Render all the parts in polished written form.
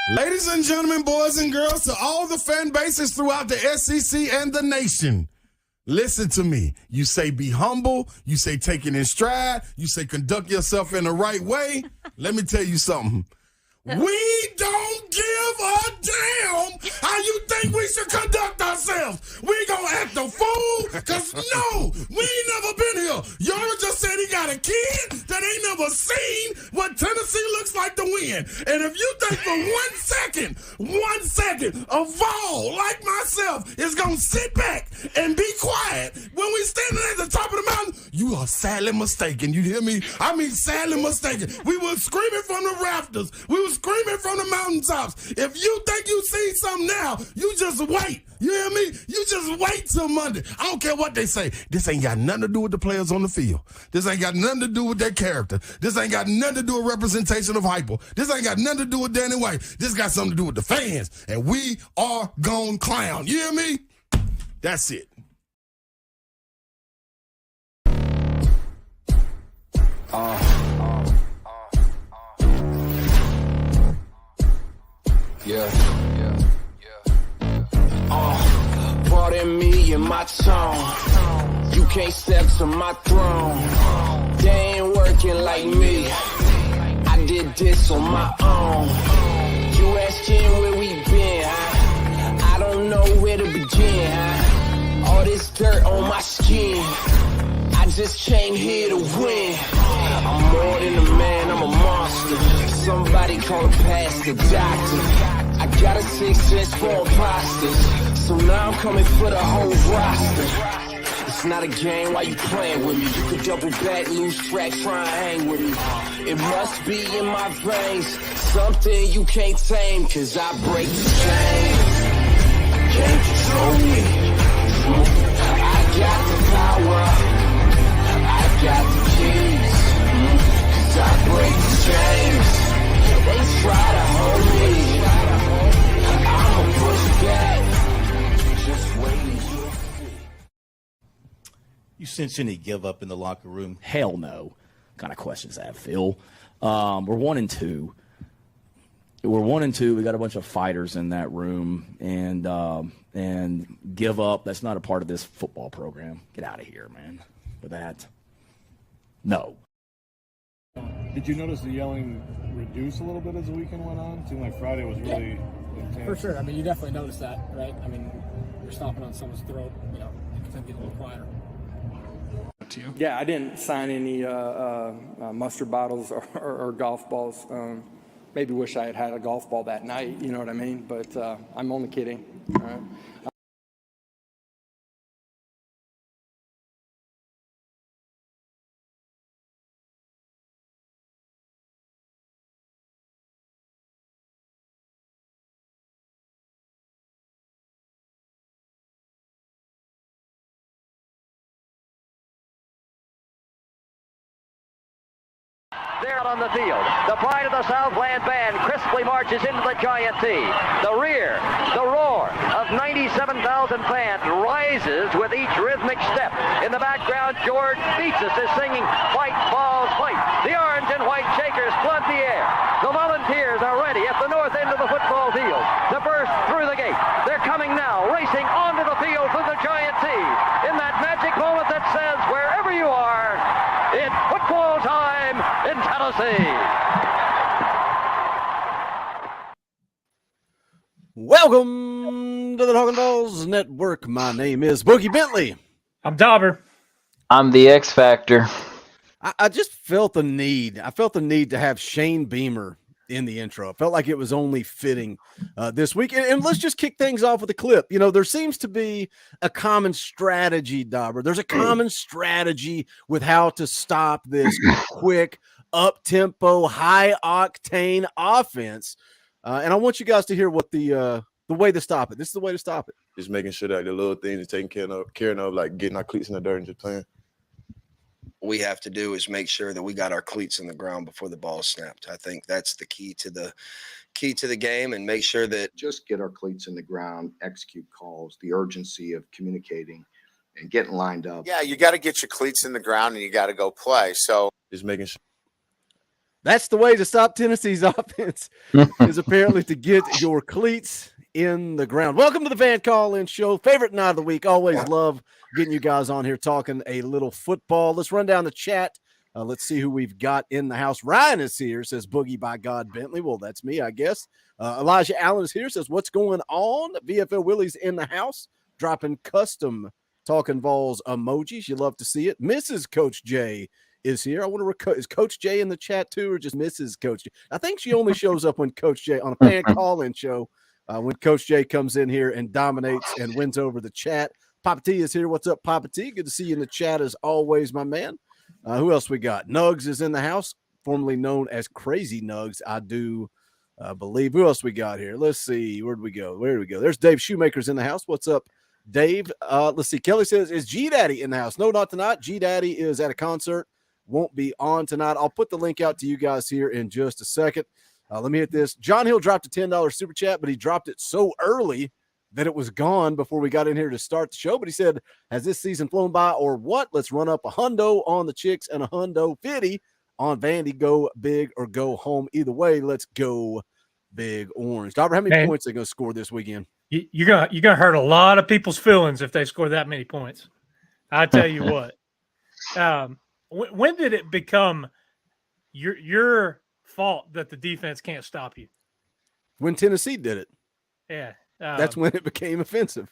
Ladies and gentlemen, boys and girls, to all the fan bases throughout the SEC and the nation, listen to me. You say be humble. You say take it in stride. You say conduct yourself in the right way. Let me tell you something. We don't give a damn how you think we should conduct ourselves. We gonna act a fool, because no, we ain't never been here. Yara just said he got a kid that ain't never seen what Tennessee looks like to win. And if you think for 1 second, a Vol like myself is gonna sit back and be quiet when we standing at the top of the mountain, you are sadly mistaken. You hear me? I mean sadly mistaken. We were screaming from the rafters. We were screaming from the mountaintops. If you think you see something now, you just wait. You hear me? You just wait till Monday. I don't care what they say. This ain't got nothing to do with the players on the field. This ain't got nothing to do with their character. This ain't got nothing to do with representation of hyper. This ain't got nothing to do with Danny White. This got something to do with the fans. And we are gone clown. You hear me? That's it. Pardon me and my tone. You can't step to my throne. They ain't working like me. I did this on my own. You asking where we been, huh? I don't know where to begin, huh? All this dirt on my skin. I just came here to win. I'm more than a man, I'm a monster. Somebody call a pastor, doctor. I got a 6 cents for imposters. So now I'm coming for the whole roster. It's not a game, why you playing with me? You could double back, lose track, try and hang with me. It must be in my veins, something you can't tame, cause I break the chains. Can't control me. I got the power, I got the keys, cause I break the chains. They try to hold me, I'ma push back, just wait. You sense any give up in the locker room? Hell no. What kind of questions that, Phil? We're 1-2. We're 1-2. We got a bunch of fighters in that room, and give up. That's not a part of this football program. Get out of here, man. With that, no. Did you notice the yelling reduce a little bit as the weekend went on? It seemed like Friday was really intense. For sure. I mean, you definitely noticed that, right? I mean, you're stomping on someone's throat. You know, it's gonna get a little quieter. Yeah, I didn't sign any mustard bottles or golf balls. Maybe wish I had had a golf ball that night, you know what I mean? But I'm only kidding. All right. There on the field, the pride of the Southland band crisply marches into the Giant T. The rear, the roar of 97,000 fans rises with each rhythmic step. In the background, George Beaches is singing "Fight, Balls, Fight." The orange and white Shakers flood the air. The Volunteers are ready at the north end of the football field to burst through the gate. They're coming now, racing onto the field through the Giant T. In that magic moment that says, wherever you are, it's football time in Tennessee. Welcome to the Talkin VAWLS Network. My name is Boogie Bentley. I'm Dauber. I'm the X Factor. I just felt the need. I felt the need to have Shane Beamer in the intro. I felt like it was only fitting this week. And let's just kick things off with a clip. You know, there seems to be a common strategy, Dauber. There's a common strategy with how to stop this quick, up-tempo, high-octane offense. And I want you guys to hear what the way to stop it. This is the way to stop it. Just making sure that the little things are taken care of, like getting our cleats in the dirt and just playing. What we have to do is make sure that we got our cleats in the ground before the ball snapped. I think that's the key to the game, and make sure that just get our cleats in the ground, execute calls, the urgency of communicating and getting lined up. Yeah, you got to get your cleats in the ground and you got to go play. So just making sure. That's the way to stop Tennessee's offense is apparently to get your cleats in the ground. Welcome to the Van Call-In Show. Favorite night of the week. Always love getting you guys on here talking a little football. Let's run down the chat. Let's see who we've got in the house. Ryan is here, says Boogie by God Bentley. Well, that's me, I guess. Elijah Allen is here, says what's going on? VFL Willie's in the house, dropping custom Talkin VAWLS emojis. You love to see it. Mrs. Coach J is here. I wonder, is Coach J in the chat too, or just Mrs. Coach J? I think she only shows up when Coach J on a fan call-in show. When Coach J comes in here and dominates and wins over the chat. Papa T is here. What's up, Papa T? Good to see you in the chat as always, my man. Who else we got? Nugs is in the house, formerly known as Crazy Nugs, I do believe. Who else we got here? Let's see. Where did we go? There's Dave Shoemaker's in the house. What's up, Dave? Let's see. Kelly says, is G-Daddy in the house? No, not tonight. G-Daddy is at a concert. Won't be on tonight. I'll put the link out to you guys here in just a second. Let me hit this. John Hill dropped a $10 super chat, but he dropped it so early that it was gone before we got in here to start the show. But he said, has this season flown by or what? Let's run up a hundo on the Chicks and a hundo 50 on Vandy. Go big or go home. Either way, let's go Big Orange. Doctor, how many points are they going to score this weekend? You're gonna hurt a lot of people's feelings if they score that many points. I tell you what. When did it become your fault that the defense can't stop you? When Tennessee did it. Yeah. That's when it became offensive.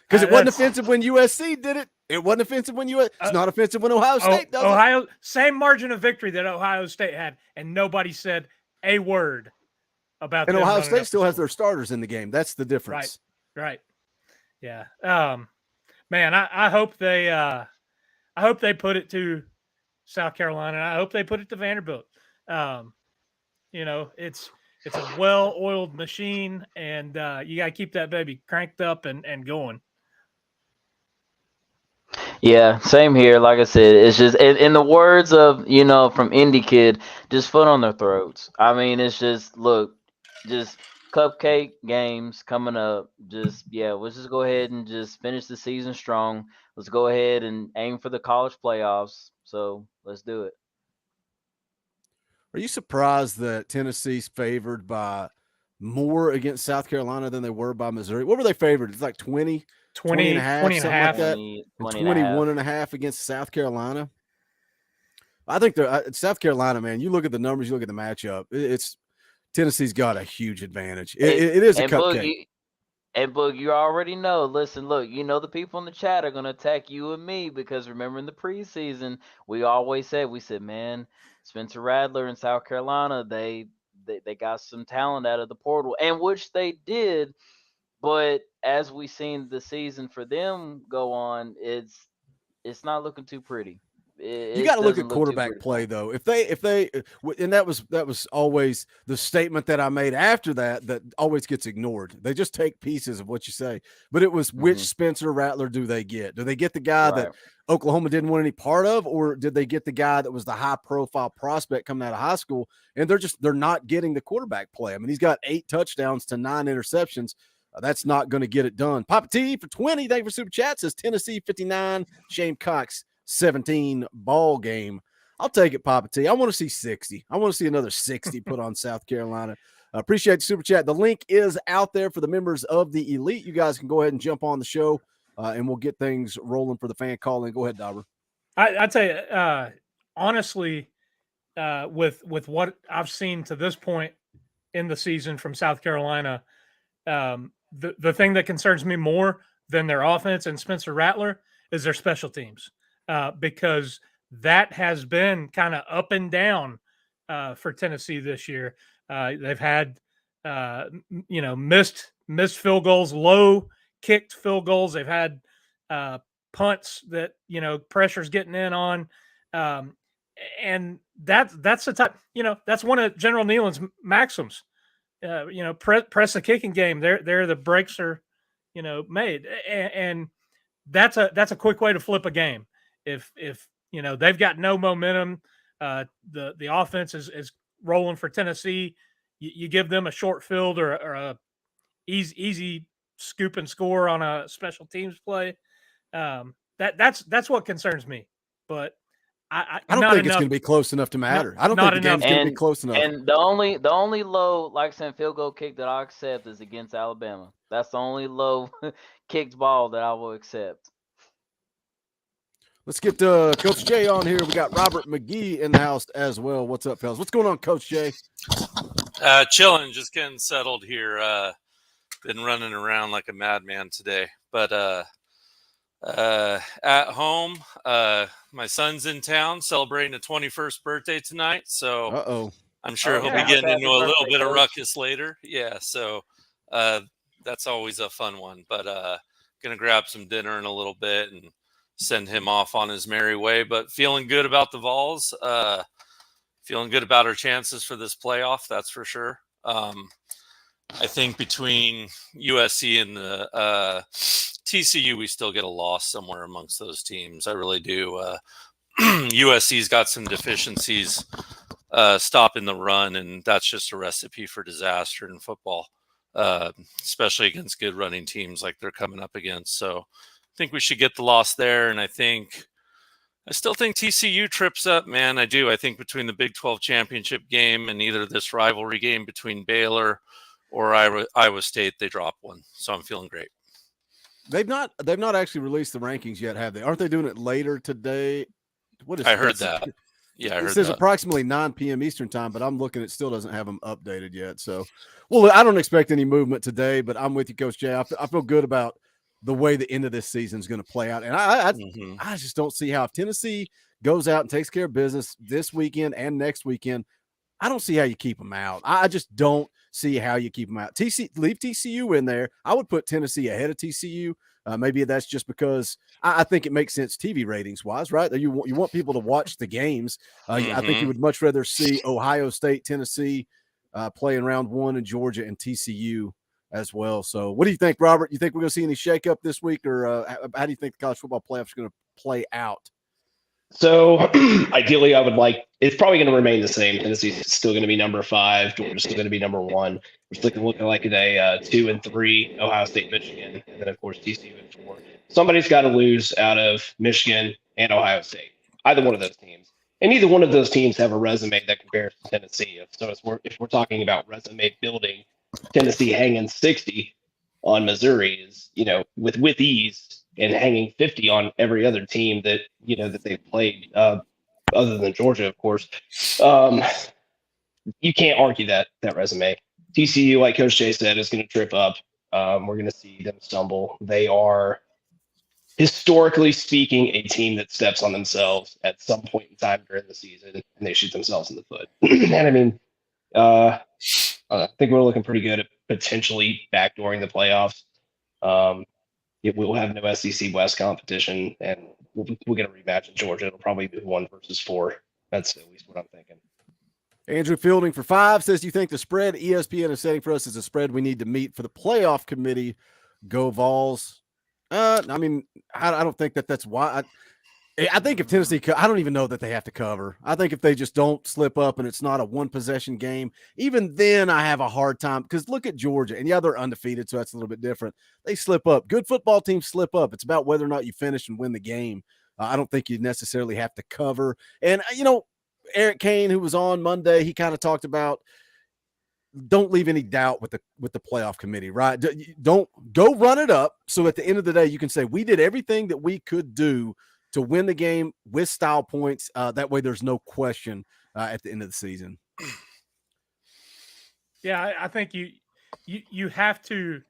Because it wasn't offensive when USC did it. It wasn't offensive when it's not offensive when Ohio State does it. Same margin of victory that Ohio State had, and nobody said a word about. And Ohio State still has their starters in the game. That's the difference. Right. Yeah. Man, I hope they put it to South Carolina. I hope they put it to Vanderbilt. It's a well-oiled machine, and you got to keep that baby cranked up and going. Yeah, same here. Like I said, it's just in the words of, from Indie Kid, just foot on their throats. I mean, it's just, look, just cupcake games coming up. Let's just go ahead and just finish the season strong. Let's go ahead and aim for the college playoffs. So let's do it. Are you surprised that Tennessee's favored by more against South Carolina than they were by Missouri? What were they favored? It's like 20 and a half, something like that. 21 and a half against South Carolina. I think South Carolina, man, you look at the numbers, you look at the matchup, it's Tennessee's got a huge advantage. It is a cupcake. And Boog, you already know. Listen, look, the people in the chat are going to attack you and me because remember in the preseason, we said, man, Spencer Rattler in South Carolina, they got some talent out of the portal, and which they did. But as we seen the season for them go on, it's not looking too pretty. You got to look at quarterback play though. If they, and that was always the statement that I made after that always gets ignored. They just take pieces of what you say, but it was which Spencer Rattler do they get? Do they get the guy that Oklahoma didn't want any part of, or did they get the guy that was the high profile prospect coming out of high school? And they're not getting the quarterback play. I mean, he's got 8 touchdowns to 9 interceptions. That's not going to get it done. Papa T for 20. Thank you for super chat. Says Tennessee 59, Shane Cox 17 ball game. I'll take it, Papa T. I want to see 60. I want to see another 60 put on South Carolina. Appreciate the super chat. The link is out there for the members of the elite. You guys can go ahead and jump on the show, and we'll get things rolling for the fan calling. Go ahead, Dauber. I tell you, honestly, with what I've seen to this point in the season from South Carolina, the thing that concerns me more than their offense and Spencer Rattler is their special teams. Because that has been kind of up and down for Tennessee this year. They've had, missed field goals, low kicked field goals. They've had punts that, pressure's getting in on. And that's the type, that's one of General Neyland's maxims. Press the kicking game. There the breaks are, made. And that's a quick way to flip a game. If they've got no momentum, the offense is rolling for Tennessee. You give them a short field or a easy scoop and score on a special teams play. That's what concerns me. But I don't not think it's enough- going to be close enough to matter. I don't not think the game's enough. going to be close enough. And the only low, like I said, field goal kick that I'll accept is against Alabama. That's the only low kicked ball that I will accept. Let's get Coach Jay on here. We got Robert McGee in the house as well. What's up, fellas? What's going on, Coach Jay? Chilling, just getting settled here. Been running around like a madman today, but at home, my son's in town celebrating a 21st birthday tonight, so I'm sure he'll be getting into a little bit of ruckus later. Yeah, so that's always a fun one. But gonna grab some dinner in a little bit and send him off on his merry way. But feeling good about the Vols. Feeling good about our chances for this playoff, that's for sure. I think between USC and the TCU, we still get a loss somewhere amongst those teams. I really do. USC's got some deficiencies stopping the run, and that's just a recipe for disaster in football, especially against good running teams like they're coming up against. So I think we should get the loss there, and I still think TCU trips up, man. I do. I think between the Big 12 championship game and either this rivalry game between Baylor or Iowa State, they drop one. So I'm feeling great. They've not actually released the rankings yet, have they? Aren't they doing it later today? What is I heard that. Yeah, I heard it says that. approximately 9 p.m. Eastern time, but I'm looking. It still doesn't have them updated yet. So, well, I don't expect any movement today, but I'm with you, Coach Jay. I feel good about the way the end of this season is going to play out. And I just don't see how, if Tennessee goes out and takes care of business this weekend and next weekend, I don't see how you keep them out. I just don't see how you keep them out. Leave TCU in there. I would put Tennessee ahead of TCU. Maybe that's just because I think it makes sense TV ratings wise, right? You want people to watch the games. I think you would much rather see Ohio State, Tennessee play in round one, and Georgia and TCU as well. So what do you think, Robert? You think we're going to see any shakeup this week, or how do you think the college football playoff is going to play out? So ideally, I would like, it's probably going to remain the same. Tennessee's still going to be number 5. Georgia's still going to be number 1. We're still looking like a 2 and 3, Ohio State, Michigan, and then of course TCU and 4. Somebody's got to lose out of Michigan and Ohio State. Either one of those teams, and neither one of those teams have a resume that compares to Tennessee. So if we're talking about resume building, Tennessee hanging 60 on Missouri is, with ease, and hanging 50 on every other team that that they've played, other than Georgia, of course. You can't argue that resume. TCU, like Coach Jay said, is going to trip up. We're going to see them stumble. They are, historically speaking, a team that steps on themselves at some point in time during the season, and they shoot themselves in the foot. And I mean, I think we're looking pretty good at potentially backdooring the playoffs. We'll have no SEC West competition, and we'll get a rematch in Georgia. It'll probably be 1 versus 4. That's at least what I'm thinking. Andrew Fielding for 5 says, do you think the spread ESPN is setting for us is a spread we need to meet for the playoff committee? Go Vols. I mean, I don't think that's why. I think if Tennessee, I don't even know that they have to cover. I think if they just don't slip up and it's not a 1-possession game, even then I have a hard time, because look at Georgia, and yeah, they're undefeated, so that's a little bit different. They slip up. Good football teams slip up. It's about whether or not you finish and win the game. I don't think you necessarily have to cover. And, Eric Kane, who was on Monday, he kind of talked about, don't leave any doubt with the playoff committee, right? Don't go run it up. So at the end of the day, you can say we did everything that we could do to win the game with style points. That way there's no question at the end of the season. Yeah, I think you have to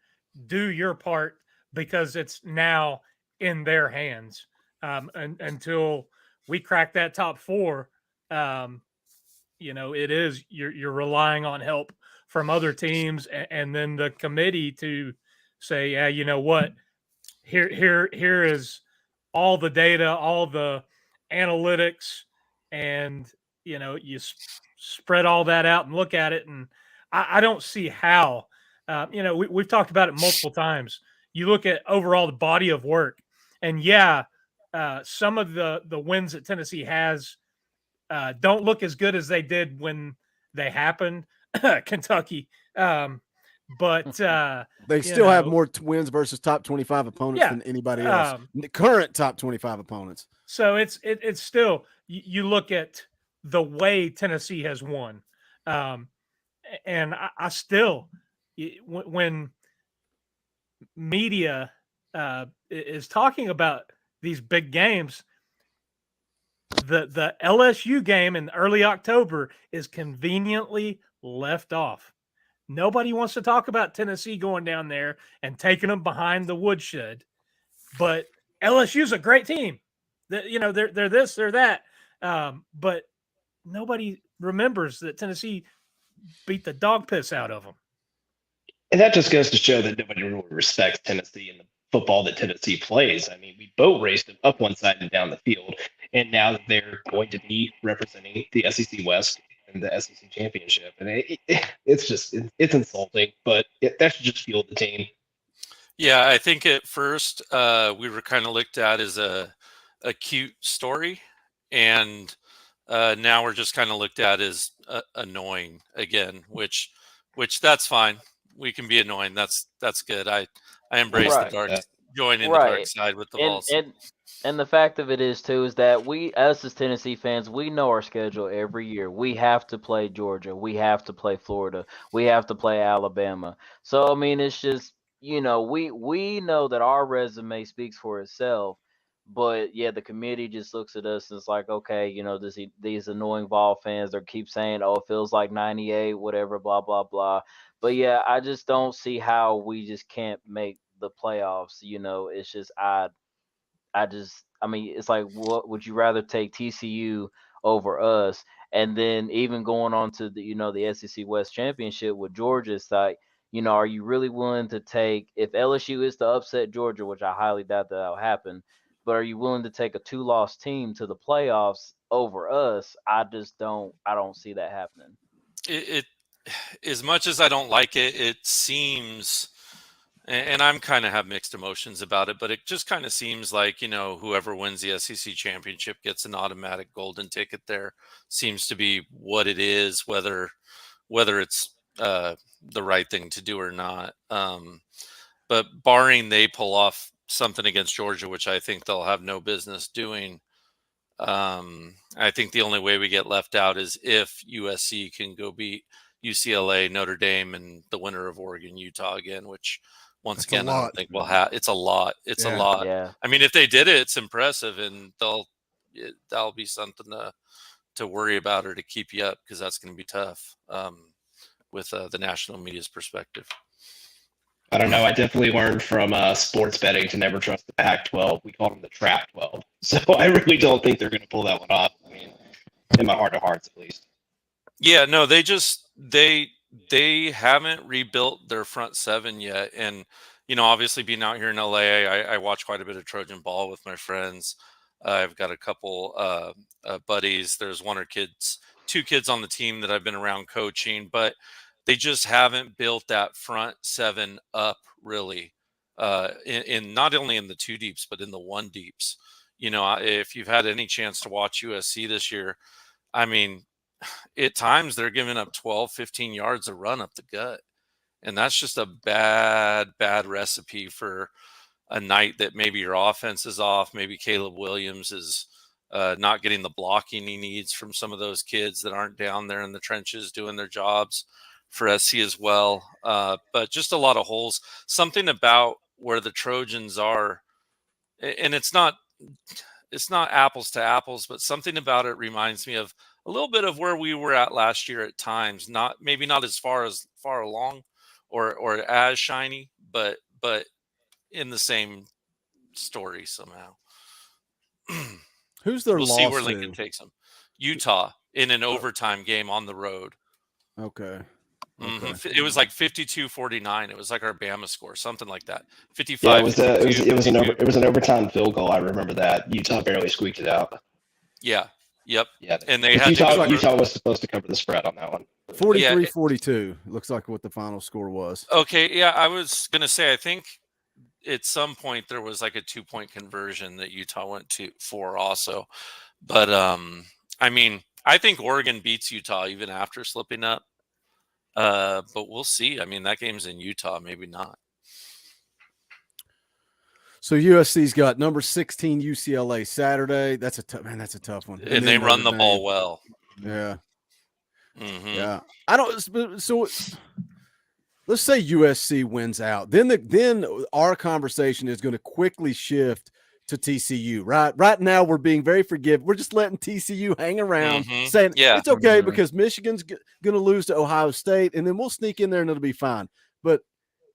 do your part, because it's now in their hands. Until we crack that top 4, it is you're relying on help from other teams, and then the committee to say, yeah, you know what, here is all the data, all the analytics, and you spread all that out and look at it, and I don't see how. We've talked about it multiple times. You look at overall the body of work, and some of the wins that Tennessee has don't look as good as they did when they happened. Kentucky, but they still have more wins versus top 25 opponents than anybody else. Current top 25 opponents. So it's still, you look at the way Tennessee has won, and I still, when media is talking about these big games, the LSU game in early October is conveniently left off. Nobody wants to talk about Tennessee going down there and taking them behind the woodshed, but LSU's a great team. They're this, they're that, but nobody remembers that Tennessee beat the dog piss out of them. And that just goes to show that nobody really respects Tennessee and the football that Tennessee plays. I mean, we boat raced them up one side and down the field, and now that they're going to be representing the SEC West and the SEC Championship, and it's insulting, but that should just fuel the team. Yeah, I think at first we were kind of looked at as a cute story, and now we're just kind of looked at as annoying again, which that's fine. We can be annoying. That's good. I embrace the dark, joining the dark side with the Vols. And the fact of it is too is that us as Tennessee fans, we know our schedule every year. We have to play Georgia. We have to play Florida. We have to play Alabama. So I mean, it's just we know that our resume speaks for itself. But yeah, the committee just looks at us and it's like, okay, these annoying Vol fans, they keep saying, "Oh, it feels like '98, whatever, blah blah blah." But yeah, I just don't see how we just can't make the playoffs. It's just it's like, what would you rather take TCU over us? And then even going on to the SEC West Championship with Georgia, it's like, are you really willing to take, if LSU is to upset Georgia, which I highly doubt that'll happen, but are you willing to take a 2-loss team to the playoffs over us? I don't see that happening. It as much as I don't like it, it seems, and I'm kind of have mixed emotions about it, but it just kind of seems like, whoever wins the SEC championship gets an automatic golden ticket there. Seems to be what it is, whether it's the right thing to do or not. But barring they pull off something against Georgia, which I think they'll have no business doing, I think the only way we get left out is if USC can go beat UCLA, Notre Dame, and the winner of Oregon, Utah again, which once again, I don't think we'll have. It's a lot. It's a lot. Yeah. I mean, if they did it, it's impressive, and that'll be something to worry about or to keep you up, because that's going to be tough with the national media's perspective. I don't know. I definitely learned from sports betting to never trust the Pac-12. We call them the Trap 12. So I really don't think they're going to pull that one off. I mean, in my heart of hearts, at least. Yeah, no, they haven't rebuilt their front seven yet. And, obviously being out here in LA, I watch quite a bit of Trojan ball with my friends. I've got a couple buddies. There's two kids on the team that I've been around coaching, but they just haven't built that front seven up really, in not only in the two deeps, but in the one deeps. If you've had any chance to watch USC this year, I mean, at times they're giving up 12, 15 yards a run up the gut. And that's just a bad recipe for a night that maybe your offense is off. Maybe Caleb Williams is not getting the blocking he needs from some of those kids that aren't down there in the trenches doing their jobs for SC as well. But just a lot of holes. Something about where the Trojans are, and it's not apples to apples, but something about it reminds me of a little bit of where we were at last year at times. Maybe not as far along or as shiny, but in the same story somehow. Who's their we'll loss see where to? Lincoln takes them. Utah in an overtime game on the road. Okay. Mm-hmm. It was like 52-49. It was like our Bama score, something like that. 55. Yeah, it was an overtime field goal. I remember that. Utah barely squeaked it out. Yeah. Yep. Yeah. And they had Utah was supposed to cover the spread on that one. 43-42 looks like what the final score was. Okay. Yeah, I was gonna say, I think at some point there was like a 2-point conversion that Utah went for also. But I mean, I think Oregon beats Utah even after slipping up. But we'll see. I mean, that game's in Utah, maybe not. So USC's got number 16 UCLA Saturday. That's a tough one. And they run the ball well. Yeah. Mm-hmm. Yeah. I don't. So let's say USC wins out. Then our conversation is going to quickly shift to TCU. Right now, we're being very forgiving. We're just letting TCU hang around, saying it's okay because Michigan's going to lose to Ohio State, and then we'll sneak in there and it'll be fine. But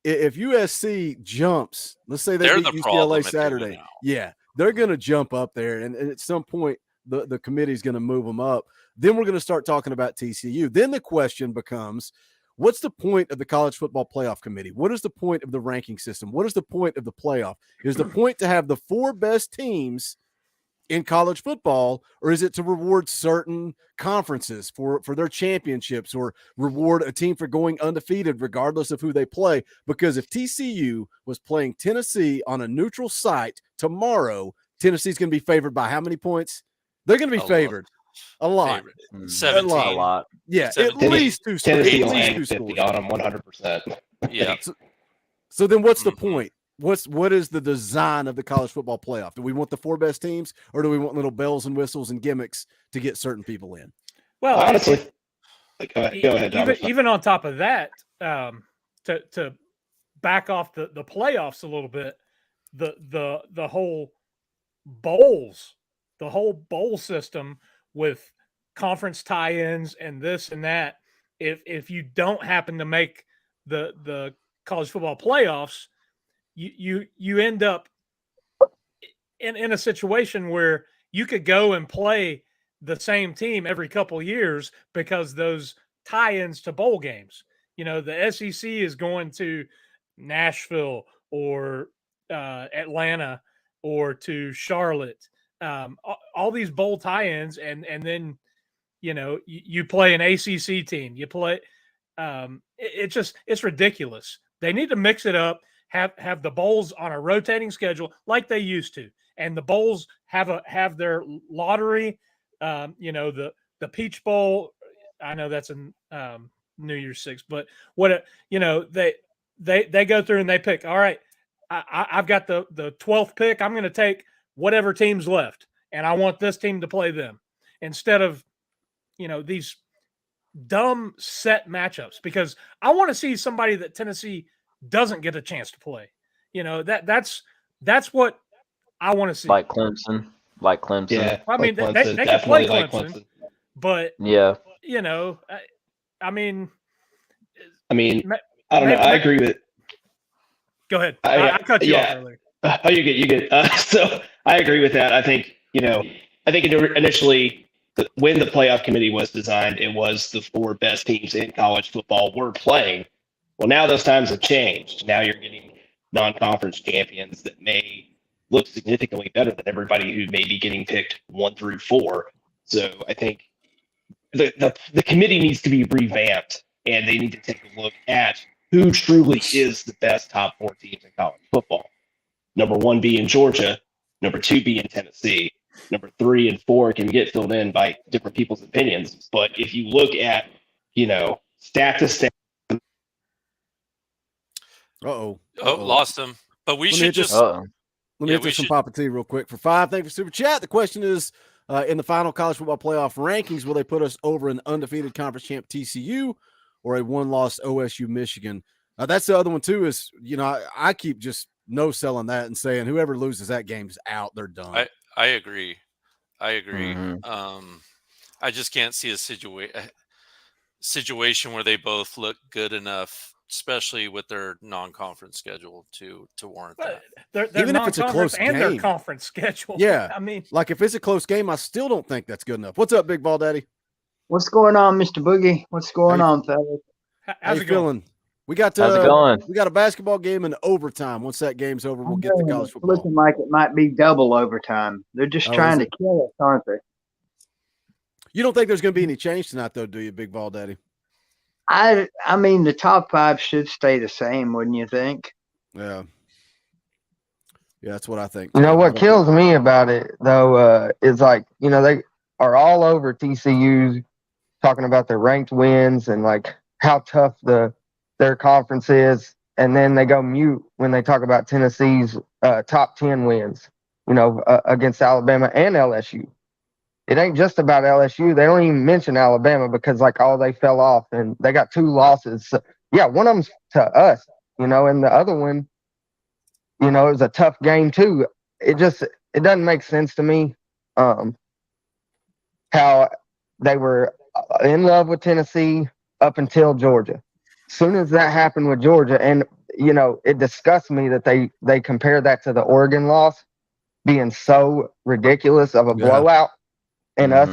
if USC jumps, let's say they beat UCLA Saturday, they're going to jump up there, and at some point the committee is going to move them up. Then we're going to start talking about TCU. Then the question becomes, what's the point of the College Football Playoff Committee? What is the point of the ranking system? What is the point of the playoff? Is the point to have the 4 best teams in college football, or is it to reward certain conferences for their championships, or reward a team for going undefeated regardless of who they play? Because if TCU was playing Tennessee on a neutral site tomorrow, Tennessee's going to be favored by how many points? They're going to be favored. A lot. 17. A lot. Yeah, 17. at least 2 scores. Tennessee At will least hang 2 50 scores. on them 100%. Yeah. So then what's the point? What is the design of the college football playoff? Do we want the 4 best teams, or do we want little bells and whistles and gimmicks to get certain people in? Well, honestly, go ahead. Even on top of that, to back off the playoffs a little bit, the whole bowls, the whole bowl system with conference tie-ins and this and that. If you don't happen to make the college football playoffs, you end up in a situation where you could go and play the same team every couple of years because those tie-ins to bowl games. You know, the SEC is going to Nashville or Atlanta or to Charlotte. All these bowl tie-ins, and then you play an ACC team. You play. It's ridiculous. They need to mix it up. Have the bowls on a rotating schedule like they used to, and the bowls have their lottery. The Peach Bowl. I know that's in New Year's Six, but they go through and they pick. All right, I've got the 12th pick. I'm going to take whatever team's left, and I want this team to play them instead of these dumb set matchups, because I want to see somebody that Tennessee doesn't get a chance to play. That's what I want to see. Like Clemson. Yeah, I mean, like they can play definitely Clemson, but yeah, I mean, I don't know. I agree with. Go ahead. I cut you off earlier. Oh, you get. So I agree with that. I think initially, when the playoff committee was designed, it was the 4 best teams in college football were playing. Well, now those times have changed. Now you're getting non-conference champions that may look significantly better than everybody who may be getting picked 1 through 4. So I think the committee needs to be revamped, and they need to take a look at who truly is the best top 4 teams in college football. Number 1 being Georgia, number 2 being Tennessee, number 3 and 4 can get filled in by different people's opinions. But if you look at, stat to stat. Lost him. But we should just. Let me get to some Papa T real quick for 5. Thank you for super chat. The question is, in the final college football playoff rankings, will they put us over an undefeated conference champ TCU or a 1-loss OSU Michigan? That's the other one too. Is I keep just no selling that and saying whoever loses that game's out. They're done. I agree. Mm-hmm. I just can't see a situation where they both look good enough, especially with their non-conference schedule, to warrant that. They're Even if it's a close and game, their conference schedule. Yeah, I mean, like if it's a close game, I still don't think that's good enough. What's up, Big Ball Daddy? What's going on, Mr. Boogie? What's going on, fellas? How you feeling? We got How's it going? We got a basketball game in overtime. Once that game's over, we'll get to college It's football. looking like it might be double overtime. They're just trying to kill us, aren't they? You don't think there's going to be any change tonight, though, do you, Big Ball Daddy? I mean, the top 5 should stay the same, wouldn't you think? Yeah. Yeah, that's what I think. You know what kills me about it, though, is like, they are all over TCU talking about their ranked wins and like how tough their conference is. and then they go mute when they talk about Tennessee's top 10 wins, against Alabama and LSU. It ain't just about LSU. They don't even mention Alabama because they fell off and they got 2 losses. So, yeah, one of them's to us, and the other one, it was a tough game too. It doesn't make sense to me how they were in love with Tennessee up until Georgia. As soon as that happened with Georgia, and it disgusts me that they compare that to the Oregon loss being so ridiculous of a blowout. And us,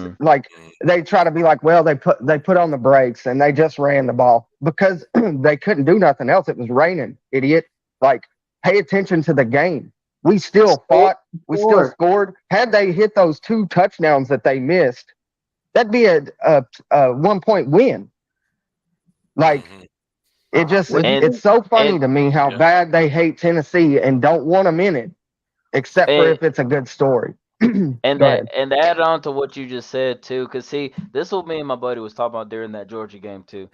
they try to be like, well, they put on the brakes and they just ran the ball because they couldn't do nothing else. It was raining, idiot. Pay attention to the game. We still fought. We still scored. Had they hit those 2 touchdowns that they missed, that'd be a 1-point win. It's so funny to me how bad they hate Tennessee and don't want them in it, except for if it's a good story. And to add on to what you just said too, because see, this is what me and my buddy was talking about during that Georgia game too,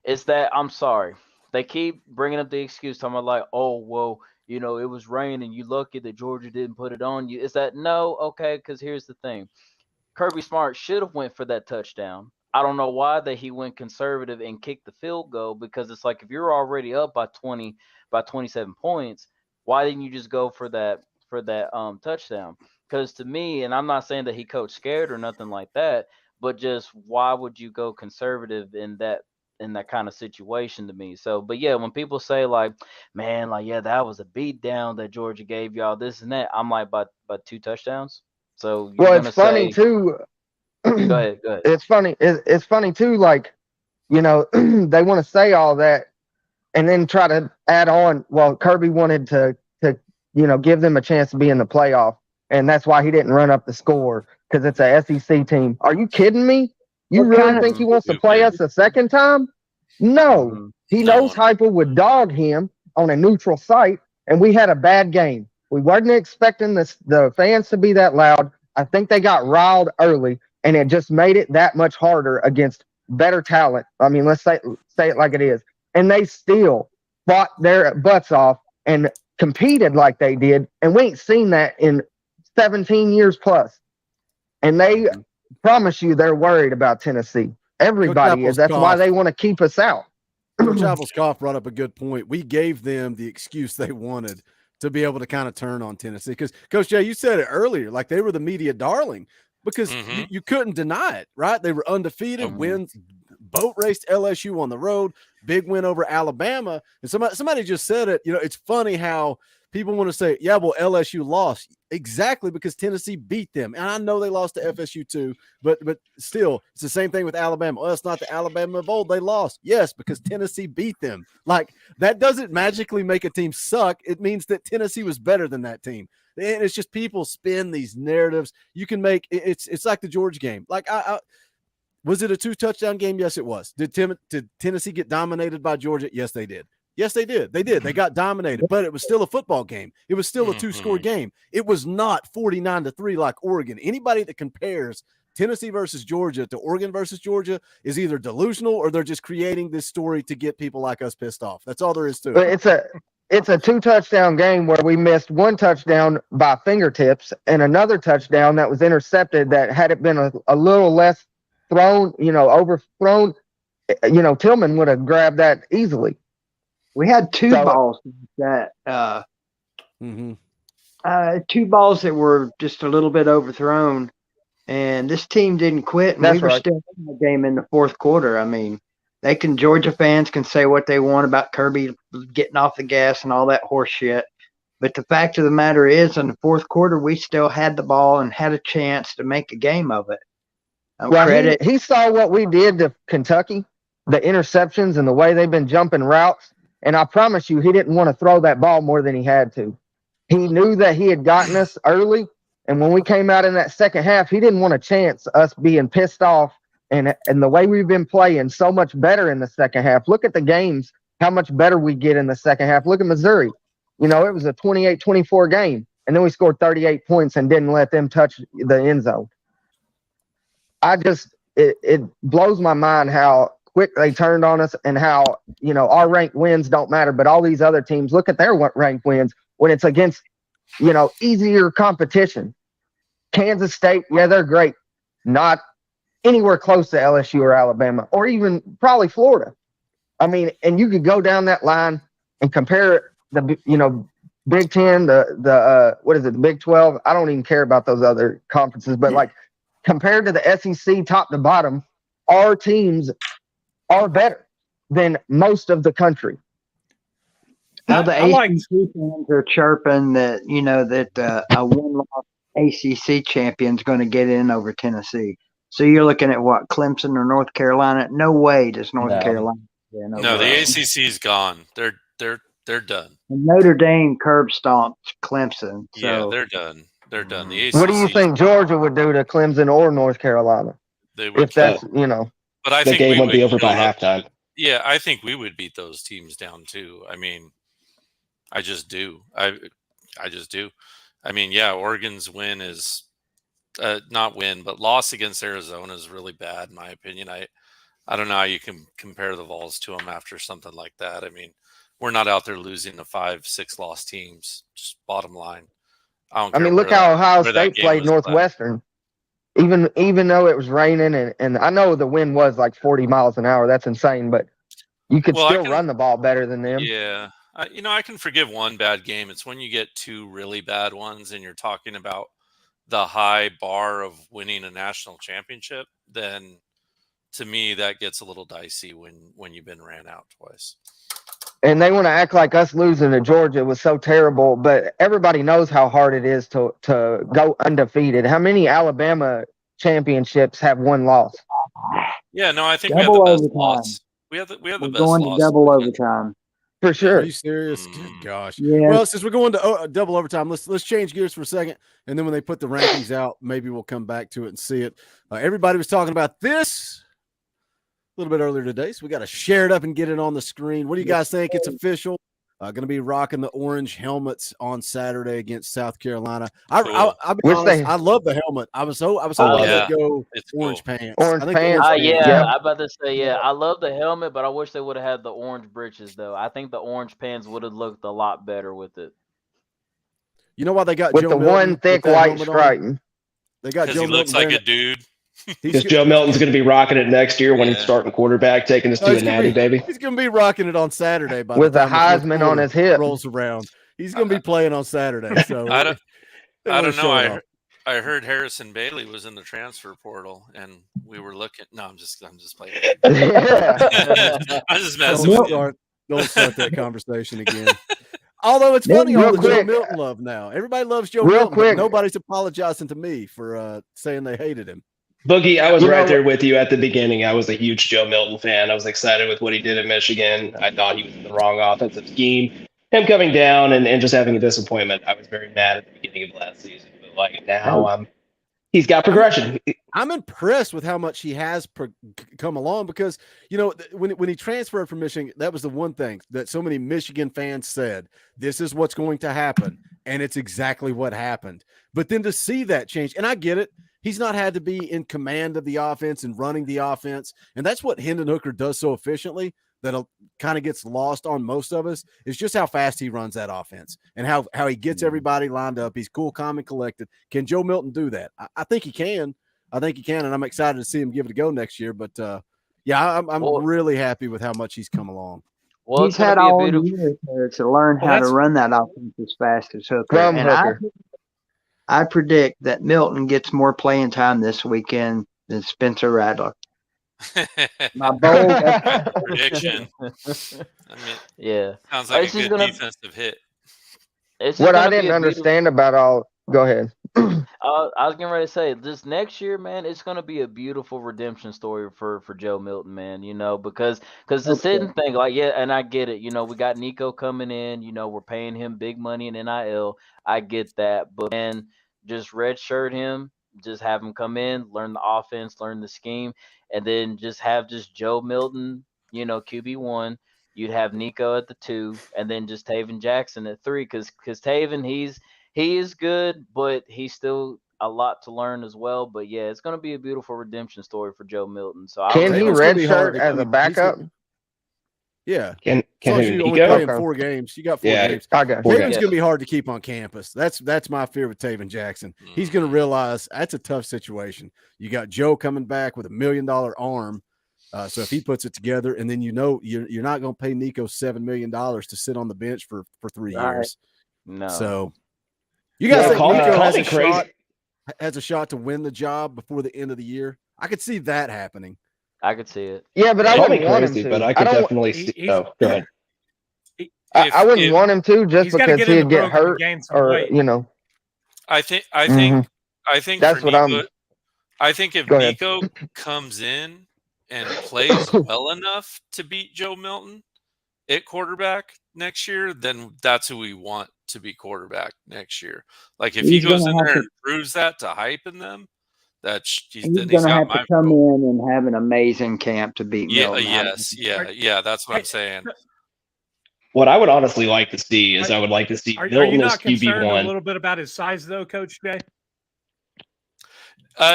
is that I'm sorry, they keep bringing up the excuse, talking about oh well, it was raining, you lucky that Georgia didn't put it on you. Is that no? Okay, because here's the thing, Kirby Smart should have went for that touchdown. I don't know why that he went conservative and kicked the field goal, because it's if you're already up by 27 points, why didn't you just go for that touchdown? Because to me, and I'm not saying that he coached scared or nothing like that, but just why would you go conservative in that kind of situation to me? So, but yeah, when people say man, yeah, that was a beat down that Georgia gave y'all, this and that, I'm by 2 touchdowns. So it's funny too. Go ahead. It's funny. It's funny too. They want to say all that and then try to add on. Well, Kirby wanted to give them a chance to be in the playoff. And that's why he didn't run up the score, because it's a SEC team. Are you kidding me? You really think he wants to play us a second time? No. He knows Heupel would dog him on a neutral site, and we had a bad game. We weren't expecting the fans to be that loud. I think they got riled early, and it just made it that much harder against better talent. I mean, let's say it like it is. And they still fought their butts off and competed like they did, and we ain't seen that in 17 years plus. And they promise you they're worried about Tennessee. Everybody is. That's why they want to keep us out. Coach Appleskoff brought up a good point. We gave them the excuse they wanted to be able to kind of turn on Tennessee. Because, Coach Jay, you said it earlier, they were the media darling because you couldn't deny it, right? They were undefeated, wins, boat raced LSU on the road, big win over Alabama. And somebody just said it. It's funny how people want to say, yeah, well, LSU lost. Exactly, because Tennessee beat them. And I know they lost to FSU too, but still, it's the same thing with Alabama. Well, it's not the Alabama of old. They lost. Yes, because Tennessee beat them. That doesn't magically make a team suck. It means that Tennessee was better than that team. And it's just people spin these narratives. You can make it's like the Georgia game. Was it a 2-touchdown game? Yes, it was. Did Tennessee get dominated by Georgia? Yes, they did. Yes, they did. They did. They got dominated, but it was still a football game. It was still a 2-score game. It was not 49-3 like Oregon. Anybody that compares Tennessee versus Georgia to Oregon versus Georgia is either delusional or they're just creating this story to get people like us pissed off. That's all there is to it. It's a 2-touchdown game where we missed 1 touchdown by fingertips and another touchdown that was intercepted that had it been a little less thrown, overthrown, Tillman would have grabbed that easily. We had 2 balls that 2 balls that were just a little bit overthrown, and this team didn't quit, and we were still in the game in the 4th quarter. I mean, Georgia fans can say what they want about Kirby getting off the gas and all that horse shit, but the fact of the matter is, in the 4th quarter, we still had the ball and had a chance to make a game of it. He saw what we did to Kentucky, the interceptions and the way they've been jumping routes. And I promise you, he didn't want to throw that ball more than he had to. He knew that he had gotten us early. And when we came out in that second half, he didn't want a chance us being pissed off. And the way we've been playing so much better in the second half. Look at the games, how much better we get in the second half. Look at Missouri. It was a 28-24 game. And then we scored 38 points and didn't let them touch the end zone. It blows my mind how quick they turned on us and how, our ranked wins don't matter, but all these other teams, look at their ranked wins when it's against, easier competition. Kansas State, yeah, they're great. Not anywhere close to LSU or Alabama or even probably Florida. I mean, and you could go down that line and compare the, Big 10, the what is it, the Big 12? I don't even care about those other conferences, but like compared to the SEC top to bottom, our teams are better than most of the country. Now the ACC fans are chirping that that a one-loss ACC champion is going to get in over Tennessee. So you're looking at what, Clemson or North Carolina? No way does North Carolina get in over No, the us. ACC's gone. They're done. And Notre Dame curb stomped Clemson. So. Yeah, they're done. They're done. The ACC. What do you think Georgia would do to Clemson or North Carolina? They would if that's, But I the think game we won't be would over by build up- halftime. Yeah, I think we would beat those teams down too. I mean, I just do. I just do. I mean, yeah, Oregon's win is not win, but loss against Arizona is really bad in my opinion. I don't know how you can compare the Vols to them after something like that. I mean, we're not out there losing to 5-6 loss teams. Just bottom line. I mean, look how Ohio State played Northwestern. Even though it was raining and I know the wind was like 40 miles an hour. That's insane, but you could still run the ball better than them. Yeah. I can forgive one bad game. It's when you get two really bad ones and you're talking about the high bar of winning a national championship, then to me that gets a little dicey when you've been ran out twice. And they want to act like us losing to Georgia was so terrible, but everybody knows how hard it is to go undefeated. How many Alabama championships have one loss? Yeah, no, I think Double we have the best overtime. loss. We have the We're best going loss. to double overtime. For sure. Are you serious? Good gosh. Yeah. Well, since we're going to double overtime, let's change gears for a second, and then when they put the rankings out, maybe we'll come back to it and see it. Everybody was talking about this a little bit earlier today, so we got to share it up and get it on the screen. What do you guys think? It's official. Going to be rocking the orange helmets on Saturday against South Carolina. I'll be honest, I love the helmet. I was hoping yeah. they'd go It's orange cool. pants. Orange I think pants. orange Yeah, Yep. I'm about to say, yeah, I love the helmet, but I wish they would have had the orange breeches, though. I think the orange pants would have looked a lot better with it. You know why they got With Joe the Milton one with thick that white helmet on? stripe. They got Because Joe he looks Milton like a wearing it. dude. Because Joe Milton's going to be rocking it next year when he's Yeah. starting quarterback, taking us to a natty, baby. He's going to be rocking it on Saturday by With the a time the fourth Heisman on quarter his hip. rolls around. He's going to be playing on Saturday. So I don't they wanna know. show it off. I heard Harrison Bailey was in the transfer portal, and we were looking. No, I'm just playing. I'm just messing with you. Don't start that conversation again. Although it's funny, Real all the Joe quick. Milton love now. Everybody loves Joe Real Milton, but quick. nobody's apologizing to me for saying they hated him. Boogie, I was You right know- there with you at the beginning. I was a huge Joe Milton fan. I was excited with what he did at Michigan. I thought he was in the wrong offensive scheme. Him coming down and just having a disappointment. I was very mad at the beginning of last season. But like now, he's got progression. I'm impressed with how much he has come along because, when he transferred from Michigan, that was the one thing that so many Michigan fans said, this is what's going to happen. And it's exactly what happened. But then to see that change, and I get it. He's not had to be in command of the offense and running the offense. And that's what Hendon Hooker does so efficiently that kind of gets lost on most of us is just how fast he runs that offense and how he gets everybody lined up. He's cool, calm, and collected. Can Joe Milton do that? I think he can. And I'm excited to see him give it a go next year. But, I'm really happy with how much he's come along. Well, He's had all year to learn how to run that offense as fast as Hooker. From And Hooker. I predict that Milton gets more playing time this weekend than Spencer Rattler. My bold prediction. I mean, Yeah. sounds like It's a just good gonna- defensive hit. It's just What I gonna be didn't a beautiful- understand about all. Go ahead. I was getting ready to say this next year, man. It's gonna be a beautiful redemption story for Joe Milton, man. Because the sitting thing, like, yeah, and I get it. We got Nico coming in. We're paying him big money in NIL. I get that, but man, just redshirt him, just have him come in, learn the offense, learn the scheme, and then just have Joe Milton, QB1. You'd have Nico at the 2, and then just Taven Jackson at 3, because Taven he is good, but he's still a lot to learn as well. But yeah, it's going to be a beautiful redemption story for Joe Milton. So Can he redshirt as a backup? Yeah. Can as long as you only play in 4 games, you got 4 games. I got Taven's gonna be hard to keep on campus. That's my fear with Taven Jackson. He's gonna realize that's a tough situation. You got Joe coming back with $1 million arm. So if he puts it together, and then you're not gonna pay Nico $7 million to sit on the bench for 3 years. No. So you guys think call Nico me has a shot to win the job before the end of the year? I could see that happening. I could see it. Yeah, but I Call me wouldn't want him crazy, to. but I could definitely see. Oh, go ahead. I wouldn't want him to just he's gotta because get in he'd the get program and hurt gain some or weight. I think That's for what Nico, I'm. I think if Go ahead. Nico comes in and plays well enough to beat Joe Milton at quarterback next year, then that's who we want to be quarterback next year. Like if he He's goes gonna in have there to- and proves that to hyping them, He's then he's going to got have my to come in and have an amazing camp to beat yeah, Milton. that's what I'm saying. What I would honestly like to see is I would like to see Are you Milton not as concerned a QB1. little bit about his size, though, Coach Jay?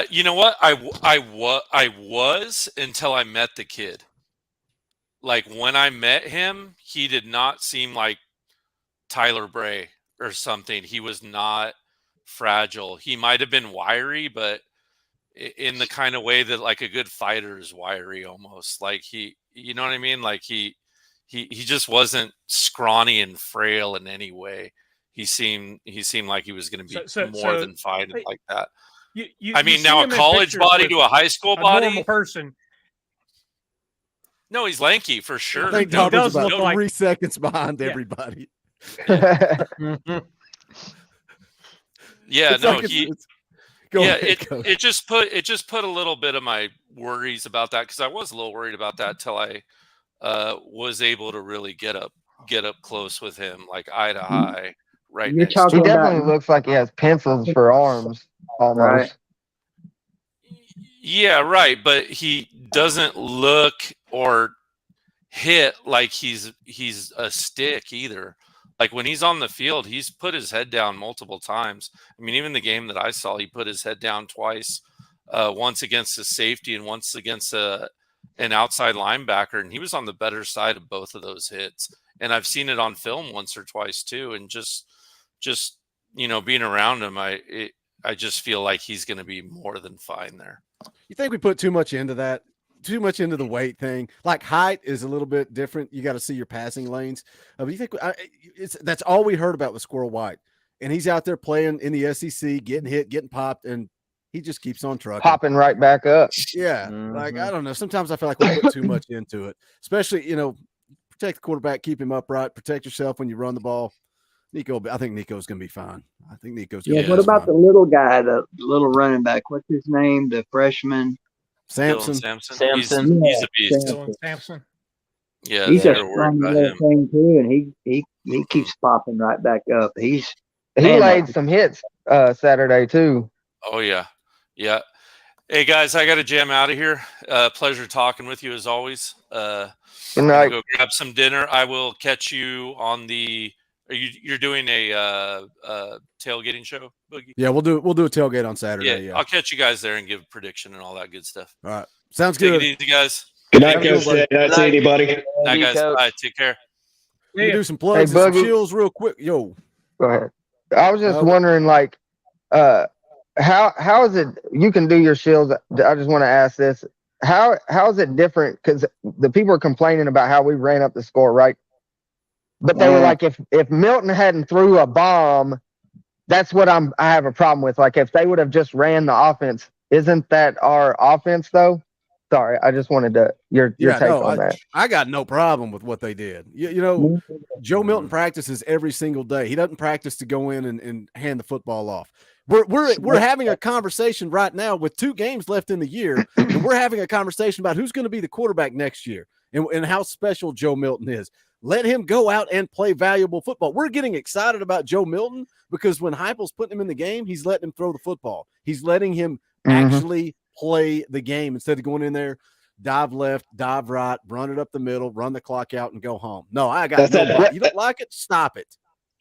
You know what? I was until I met the kid. Like when I met him, he did not seem like Tyler Bray or something. He was not fragile. He might have been wiry, but in the kind of way that like a good fighter is wiry almost. Like you know what I mean? Like he just wasn't scrawny and frail in any way. He seemed like he was going to be more than fine like that. I mean, now a college body to a high school body. Normal person. No, he's lanky for sure. I think He does about look like 3 seconds behind everybody. Yeah, It's no, like he. Go Yeah, ahead, Coach. it just put a little bit of my worries about that because I was a little worried about that till I was able to really get up close with him, like eye to eye, right You're next to He him. definitely looks like he has pencils for arms, almost. Right. Yeah, right. But he doesn't look or hit like he's a stick either. Like when he's on the field, he's put his head down multiple times. I mean, even the game that I saw, he put his head down twice, once against a safety and once against an outside linebacker, and he was on the better side of both of those hits. And I've seen it on film once or twice too. And just being around him, I just feel like he's going to be more than fine there. You think we put too much into that? Too much into the weight thing? Like height is a little bit different. You got to see your passing lanes. But you think that's all we heard about with Squirrel White, and he's out there playing in the SEC, getting hit, getting popped, and he just keeps on trucking, Popping right back up. Yeah, like I don't know. Sometimes I feel like we put too much into it, especially protect the quarterback, keep him upright, protect yourself when you run the ball. I think Nico's going to be fine. I think Nico's going to be What about the little guy, the little running back? What's his name? The freshman? Samson. He's a beast. Sampson. Yeah, He's a they're worried strong about little him. thing too, and he keeps popping right back up. He laid some hits Saturday too. Oh yeah. Hey guys, I got to jam out of here. Pleasure talking with you as always. Good I'm night. gonna go grab some dinner. I will catch you on the. You're doing a tailgating show, Boogie? Yeah, we'll do a tailgate on Saturday. Yeah, I'll catch you guys there and give a prediction and all that good stuff. All right, sounds Take good. it easy, guys. Good night, Coach. Good night, see anybody. Night, guys. Bye. Take care. Let me do some plugs and some chills real quick. Yo, go ahead. I was just wondering, like, how is it you can do your shields? I just want to ask this: how is it different? Because the people are complaining about how we ran up the score, right? But they were like, if Milton hadn't threw a bomb, that's what I have a problem with. Like, if they would have just ran the offense, isn't that our offense though? Sorry, I just wanted your take on that. I got no problem with what they did. Joe Milton practices every single day. He doesn't practice to go in and hand the football off. We're having a conversation right now with 2 games left in the year, and we're having a conversation about who's going to be the quarterback next year and how special Joe Milton is. Let him go out and play valuable football. We're getting excited about Joe Milton because when Heupel's putting him in the game, he's letting him throw the football. He's letting him actually play the game instead of going in there, dive left, dive right, run it up the middle, run the clock out, and go home. No, I got no. You don't like it? Stop it.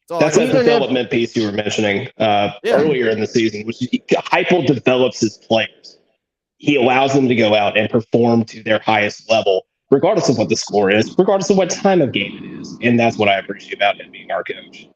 That's that development piece you were mentioning earlier in the season, which Heupel develops his players. He allows them to go out and perform to their highest level, regardless of what the score is, regardless of what time of game it is. And that's what I appreciate about him being our coach.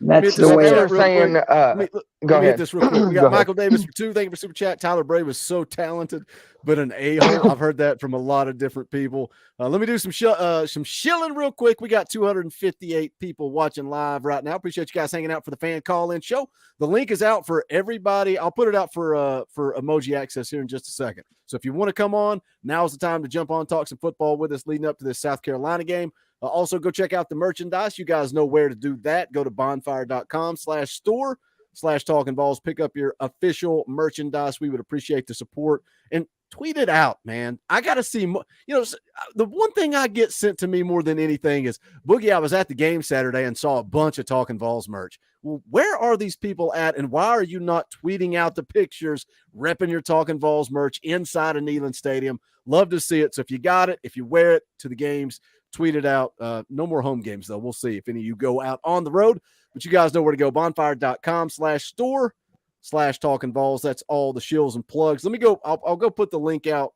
That's the way they're saying. Let me Go hit ahead. this real quick. We Go got ahead. Michael Davis for 2. Thank you for super chat. Tyler Bray was so talented, but an a-hole. I've heard that from a lot of different people. Let me do some shilling real quick. We got 258 people watching live right now. Appreciate you guys hanging out for the fan call-in show. The link is out for everybody. I'll put it out for emoji access here in just a second. So if you want to come on, now's the time to jump on, talk some football with us leading up to this South Carolina game. Also, go check out the merchandise. You guys know where to do that. Go to bonfire.com/store/Talkin VAWLS. Pick up your official merchandise. We would appreciate the support. And tweet it out, man. I got to see more. The one thing I get sent to me more than anything is, Boogie, I was at the game Saturday and saw a bunch of Talkin VAWLS merch. Well, where are these people at, and why are you not tweeting out the pictures, repping your Talkin VAWLS merch inside of Neyland Stadium? Love to see it. So if you got it, if you wear it to the games, tweet it out. No more home games, though. We'll see if any of you go out on the road. But you guys know where to go. Bonfire.com/store/Talkin VAWLS. That's all the shills and plugs. Let me go. I'll go put the link out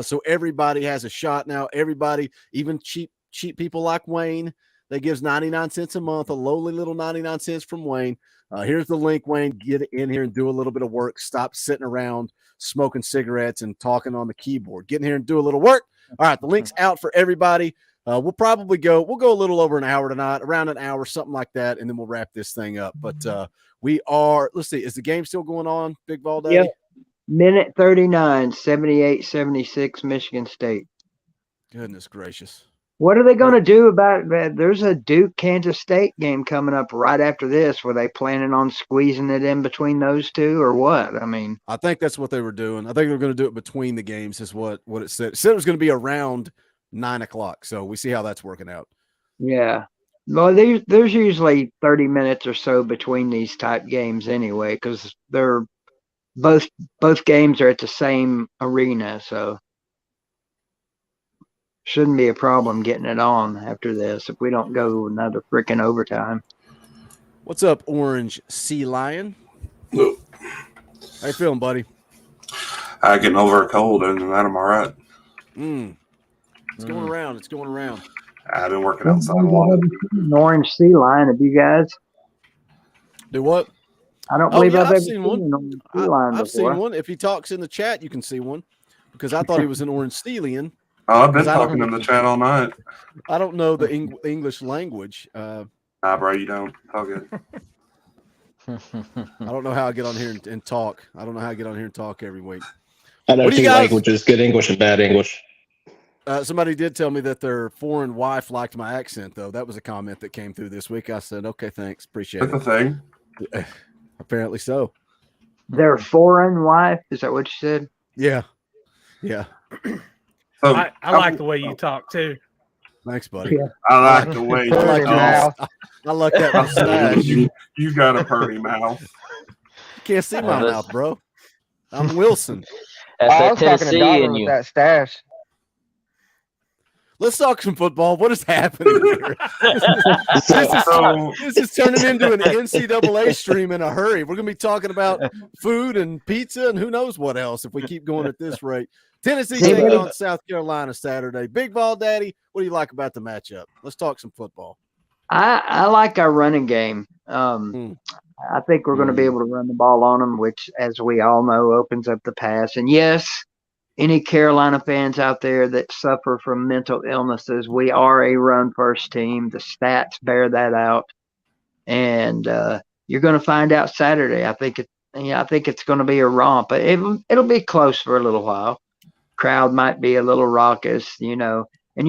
so everybody has a shot now. Everybody, even cheap people like Wayne, that gives 99 cents a month, a lowly little 99 cents from Wayne. Here's the link, Wayne. Get in here and do a little bit of work. Stop sitting around smoking cigarettes and talking on the keyboard. Get in here and do a little work. All right, the link's out for everybody. We'll go a little over an hour tonight, around an hour, something like that, and then we'll wrap this thing up. But let's see, is the game still going on, Big Ball Daddy? Yep. Minute 39, 78-76, Michigan State. Goodness gracious. What are they going to do about that? There's a Duke-Kansas State game coming up right after this. Were they planning on squeezing it in between those two or what? I mean, I think that's what they were doing. I think they were going to do it between the games is what it said. It said it was going to be around 9 o'clock. So we see how that's working out. Yeah. Well, there's usually 30 minutes or so between these type games anyway, because they're both games are at the same arena, so shouldn't be a problem getting it on after this if we don't go another freaking overtime. What's up, Orange Sea Lion? Look. How you feeling, buddy? I getting over a cold, and that I'm all right. It's going around. It's going around. I've been working outside a lot. An Orange Sea Lion, have you guys? Do what? I don't believe I've ever seen one. I've seen one. If he talks in the chat, you can see one, because I thought he was an Orange Steelian. Oh, I've been talking in the chat all night. I don't know the English language. Nah, bro, you don't. All good. I don't know how I get on here and talk. I don't know how I get on here and talk every week. I know two languages, good English and bad English. Somebody did tell me that their foreign wife liked my accent, though. That was a comment that came through this week. I said, okay, thanks. Appreciate it. That's a thing. Apparently so. Their foreign wife? Is that what you said? Yeah. Yeah. I like the way you talk, too. Thanks, buddy. Yeah. I like the way you talk. I like that mustache. You got a pretty mouth. You can't see my mouth, bro. I'm Wilson. That's I that was talking to Tennessee Daughter in with you. that stash. Let's talk some football. What is happening here? This is turning into an NCAA stream in a hurry. We're going to be talking about food and pizza and who knows what else if we keep going at this rate. Tennessee taking on South Carolina Saturday. Big Ball Daddy, what do you like about the matchup? Let's talk some football. I like our running game. I think we're going to be able to run the ball on them, which, as we all know, opens up the pass. And yes, any Carolina fans out there that suffer from mental illnesses, we are a run-first team. The stats bear that out, and you're going to find out Saturday. I think it's going to be a romp. It'll be close for a little while. Crowd might be a little raucous, And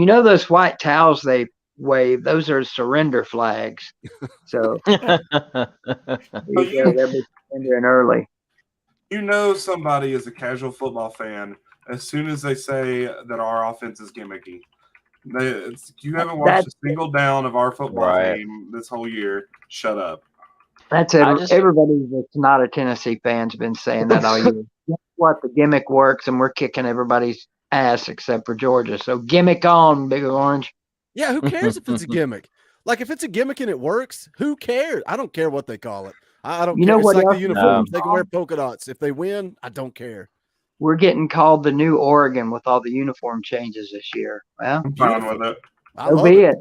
those white towels they wave; those are surrender flags. So they'll be surrendering early. Somebody is a casual football fan as soon as they say that our offense is gimmicky. You haven't watched a single down of our football game this whole year. Shut up. That's everybody that's not a Tennessee fan's been saying that all year. Guess what? The gimmick works, and we're kicking everybody's ass except for Georgia. So gimmick on, Big Orange. Yeah, who cares if it's a gimmick? Like if it's a gimmick and it works, who cares? I don't care what they call it. I don't You care. know It's what like the else? uniforms. They can wear polka dots. If they win, I don't care. We're getting called the new Oregon with all the uniform changes this year. Well, I'm fine with it. So be it.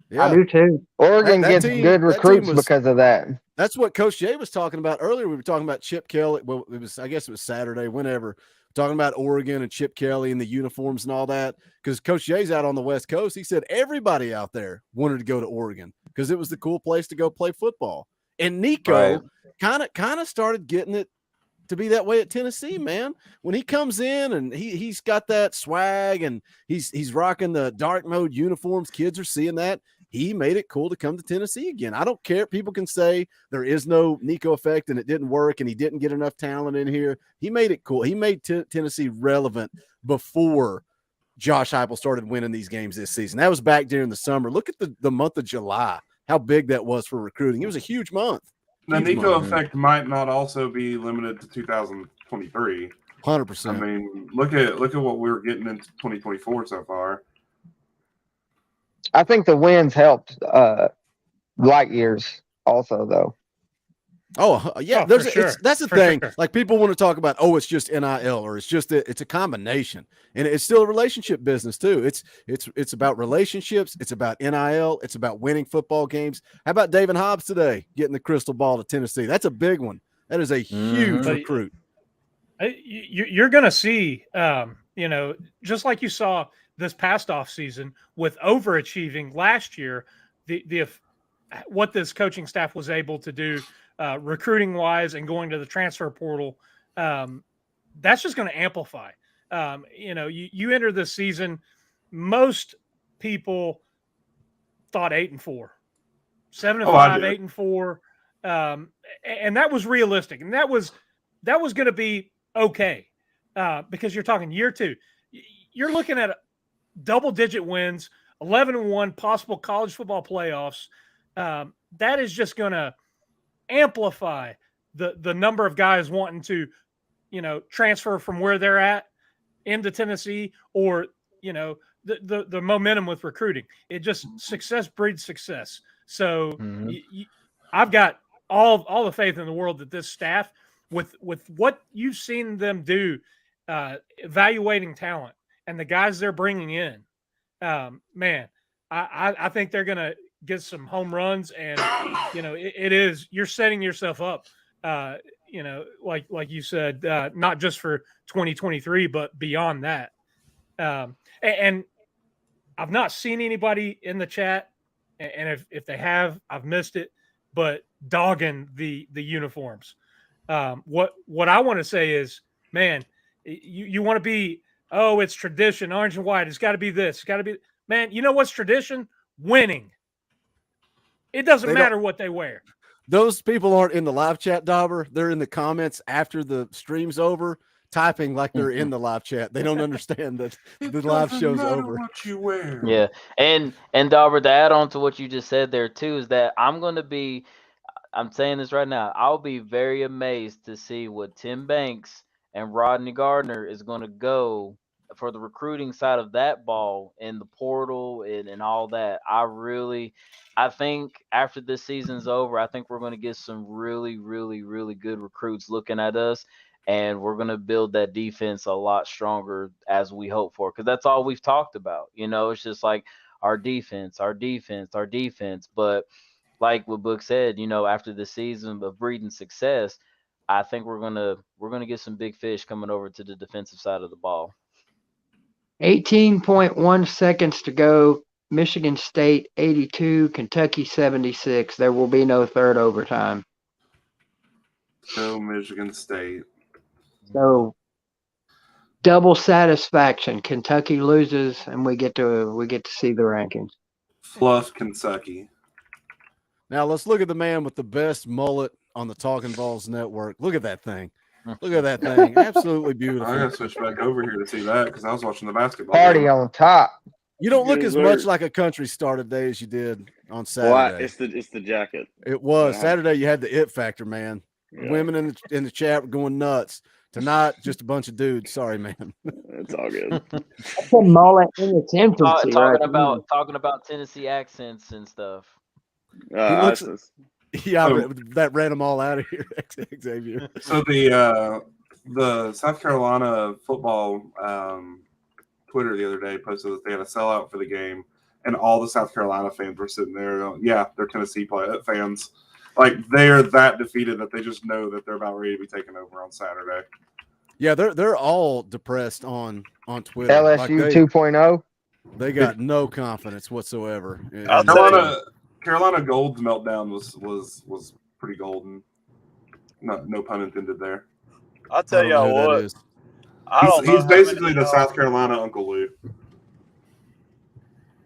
Yeah. I do too. Oregon That gets team- good that recruits team was- because of that. That's what Coach Jay was talking about earlier. We were talking about Chip Kelly. Well, I guess it was Saturday, whenever, talking about Oregon and Chip Kelly and the uniforms and all that. Because Coach Jay's out on the West Coast. He said everybody out there wanted to go to Oregon because it was the cool place to go play football. And Nico kind of started getting it to be that way at Tennessee, man. When he comes in and he's got that swag and he's rocking the dark mode uniforms, kids are seeing that. He made it cool to come to Tennessee again. I don't care. People can say there is no Nico effect and it didn't work and he didn't get enough talent in here. He made it cool. He made Tennessee relevant before Josh Heupel started winning these games this season. That was back during the summer. Look at the month of July, how big that was for recruiting. It was a huge month. The Nico effect might not also be limited to 2023. 100%. I mean, look at what we're getting into 2024 so far. I think the wins helped light years also, though. Oh, yeah. Oh, for sure. That's the For thing. sure. Like people want to talk about, it's just NIL or it's a combination. And it's still a relationship business too. It's about relationships. It's about NIL. It's about winning football games. How about David Hobbs today getting the crystal ball to Tennessee? That's a big one. That is a huge recruit. You're going to see, just like you saw this past off season with overachieving last year, what this coaching staff was able to do recruiting wise and going to the transfer portal, that's just going to amplify. You enter this season, most people thought 8-4, 7-5, 8-4. And that was realistic. And that was going to be okay. Because you're talking year two, you're looking at double-digit wins, 11-1, possible college football playoffs. That is just going to amplify the number of guys wanting to, transfer from where they're at into Tennessee, or the momentum with recruiting. It just success breeds success. So I've got all the faith in the world that this staff, with what you've seen them do, evaluating talent and the guys they're bringing in, man, I think they're going to get some home runs, and you're setting yourself up, like you said, not just for 2023, but beyond that. And I've not seen anybody in the chat, and if they have, I've missed it, but dogging the uniforms. What I want to say is, man, you want to be, it's tradition, orange and white. It's got to be this. It's got to be, man. You know what's tradition? Winning. It doesn't matter what they wear. Those people aren't in the live chat, Dauber. They're in the comments after the stream's over, typing like they're in the live chat. They don't understand that the live show's over. What you wear. Yeah, and Dauber, to add on to what you just said there too, is that I'm saying this right now, I'll be very amazed to see what Tim Banks and Rodney Gardner is going to go for the recruiting side of that ball in the portal and all that. I think after this season's over, I think we're going to get some really, really, really good recruits looking at us, and we're going to build that defense a lot stronger as we hope for, because that's all we've talked about. It's just like our defense. But like what Book said, after the season of breeding success, I think we're gonna get some big fish coming over to the defensive side of the ball. 18.1 seconds to go. Michigan State 82, Kentucky 76. There will be no third overtime. No Michigan State. So double satisfaction. Kentucky loses, and we get to see the rankings. Fluff Kentucky. Now let's look at the man with the best mullet on the Talkin VAWLS network. Look at that thing. Look at that thing. Absolutely beautiful. I gotta switch back over here to see that because I was watching the basketball Party game. on top. You don't look Yes, as sir. much like a country star today as you did on Saturday. Well, it's the jacket. It was Yeah. Saturday. You had the it factor, man. Yeah. Women in the chat were going nuts. Tonight, just a bunch of dudes. Sorry, man. It's all good. That's a mullet in its infancy, right? Talking about Tennessee accents and stuff. He looks. That ran them all out of here, Xavier. So the South Carolina football Twitter the other day posted that they had a sellout for the game, and all the South Carolina fans were sitting there going, yeah, they're Tennessee fans. Like, they're that defeated that they just know that they're about ready to be taken over on Saturday. Yeah, they're all depressed on Twitter. LSU 2.0. They got no confidence whatsoever. Carolina Gold's meltdown was pretty golden. No pun intended there. I'll tell y'all what. He's basically the South Carolina Uncle Lou.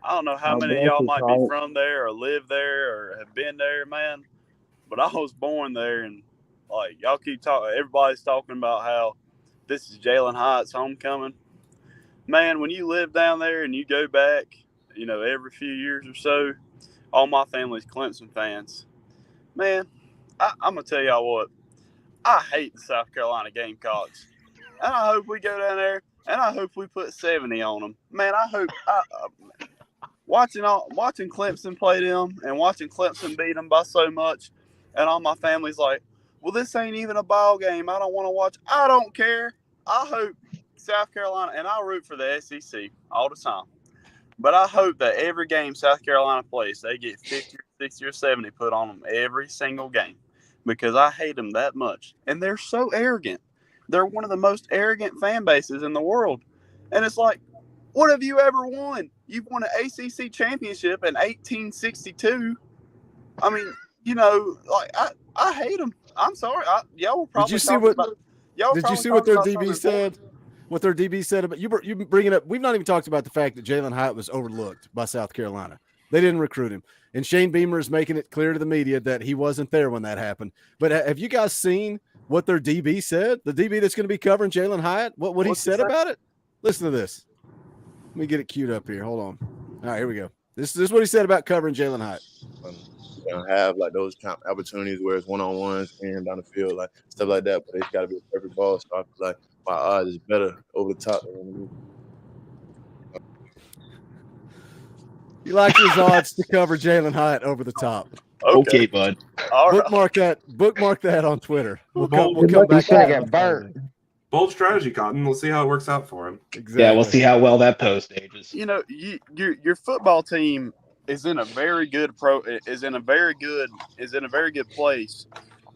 I don't know how many of y'all might be from there or live there or have been there, man. But I was born there, and like y'all keep talking. Everybody's talking about how this is Jalen Hyatt's homecoming. Man, when you live down there and you go back, every few years or so, all my family's Clemson fans. Man, I'm gonna tell y'all what. I hate the South Carolina Gamecocks, and I hope we go down there and I hope we put 70 on them. Man, I hope. Watching Clemson play them and watching Clemson beat them by so much, and all my family's like, well, this ain't even a ball game. I don't want to watch. I don't care. I hope South Carolina, and I root for the SEC all the time, but I hope that every game South Carolina plays, they get 50 or 60 or 70 put on them every single game, because I hate them that much. And they're so arrogant. They're one of the most arrogant fan bases in the world. And it's like, what have you ever won? You've won an ACC championship in 1862. I mean, I hate them. I'm sorry. Y'all were probably Did you see what their DB said? What their DB said about you bring it up. We've not even talked about the fact that Jalen Hyatt was overlooked by South Carolina. They didn't recruit him. And Shane Beamer is making it clear to the media that he wasn't there when that happened. But have you guys seen what their DB said? The DB that's going to be covering Jalen Hyatt? What he said about it? Listen to this. Let me get it queued up here. Hold on. All right, here we go. This is what he said about covering Jalen Hyatt. Have like those kind of opportunities where it's one-on-ones and down the field, like stuff like that. But it's got to be a perfect ball. So I feel like my odds is better over the top. You like his odds to cover Jalen Hyatt over the top. Okay, bud. Bookmark that on Twitter. We'll come back to get burnt. Bold strategy, Cotton. We'll see how it works out for him. Exactly. Yeah, we'll see how well that post ages. Your football team is in a very good place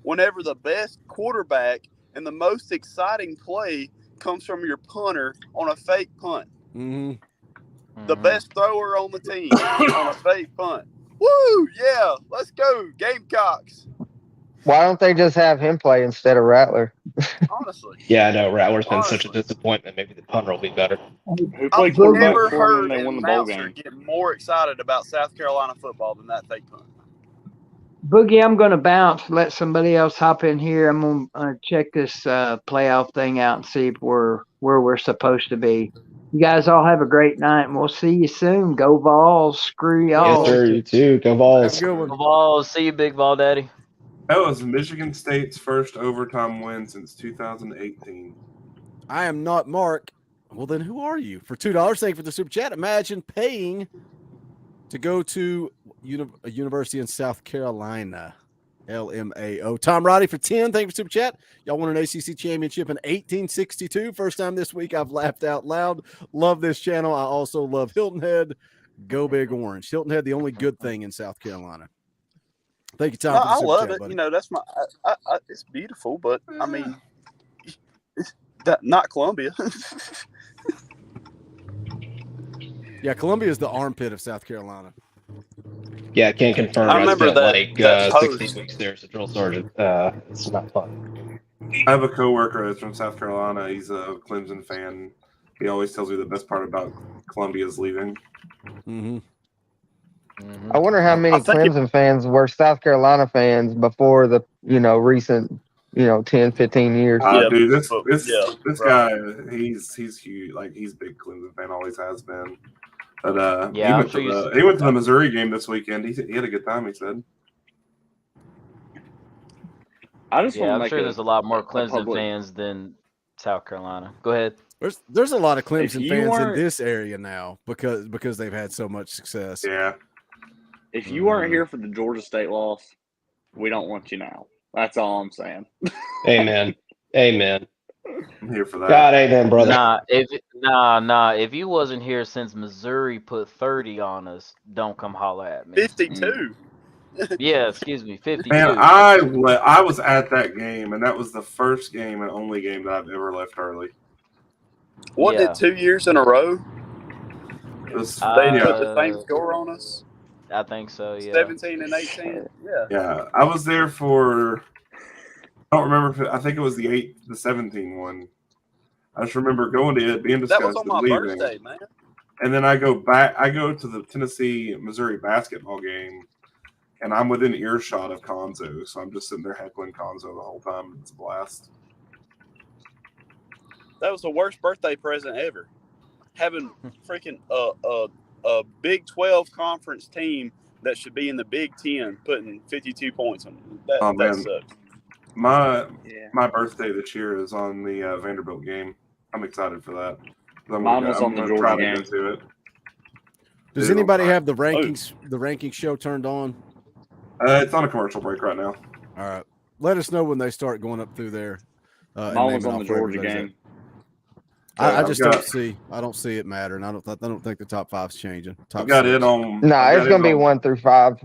whenever the best quarterback and the most exciting play comes from your punter on a fake punt. Mm-hmm. The best thrower on the team on a fake punt. Woo! Yeah, let's go, Gamecocks. Why don't they just have him play instead of Rattler? Honestly. Yeah, I know. Rattler's been such a disappointment. Maybe the punter will be better. I've never heard an announcer get more excited about South Carolina football than that fake punt. Boogie, I'm going to bounce. Let somebody else hop in here. I'm going to check this playoff thing out and see if where we're supposed to be. You guys all have a great night, and we'll see you soon. Go Vols. Screw y'all. Yes, sir. You too. Go Vols. Go Vols. See you, Big Vol Daddy. That was Michigan State's first overtime win since 2018. I am not Mark. Well, then who are you? For $2, thank you for the super chat. Imagine paying to go to a university in South Carolina. LMAO. Tom Roddy for 10. Thank you for super chat. Y'all won an ACC championship in 1862. First time this week I've laughed out loud. Love this channel. I also love Hilton Head. Go Big Orange. Hilton Head, the only good thing in South Carolina. Thank you, Tom. No, I love chat, it. Buddy. That's my. It's beautiful, but I mean, not Columbia. Yeah, Columbia is the armpit of South Carolina. Yeah, I can't confirm. I remember spent that 16 weeks there as a drill sergeant. It's not fun. I have a coworker that's from South Carolina. He's a Clemson fan. He always tells me the best part about Columbia is leaving. Mm-hmm. I wonder how many Clemson fans were South Carolina fans before the recent 10, 15 years. Dude, this guy, he's huge. Like, he's a big Clemson fan, always has been. But he went to the Missouri game this weekend. He had a good time, he said. I just I'm sure there's a lot more Clemson fans than South Carolina. Go ahead. There's a lot of If Clemson you fans in weren't- this area now because they've had so much success. Yeah. If you weren't here for the Georgia State loss, we don't want you now. That's all I'm saying. Amen. Amen. I'm here for that. God, amen, brother. Nah. If you wasn't here since Missouri put 30 on us, don't come holler at me. 52. Yeah, excuse me, 52. Man, I was at that game, and that was the first game and only game that I've ever left early. Wasn't it 2 years in a row? They put the same score on us. I think so. Yeah. 17 and 18. Yeah. Yeah, I was there for. I don't remember. I think it was the 17 one. I just remember going to it, being discussed, That was on my leaving. birthday, man. And then I go back. I go to the Tennessee-Missouri basketball game, and I'm within earshot of Konzo, so I'm just sitting there heckling Konzo the whole time. It's a blast. That was the worst birthday present ever. Having freaking a Big 12 conference team that should be in the Big 10 putting 52 points on that. Oh, That man. sucks. My birthday this year is on the Vanderbilt game. I'm excited for that. Mine was on the I'm Georgia try to game. go to it. Does anybody have the rankings show turned on? It's on a commercial break right now. All right. Let us know when they start going up through there. Mine and was naming on the off where Georgia everybody's game. at. I I've just got- don't see it mattering. I don't think the top five's changing. Top I've got six. it on. No, I've it's got going to it be on- 1 through 5,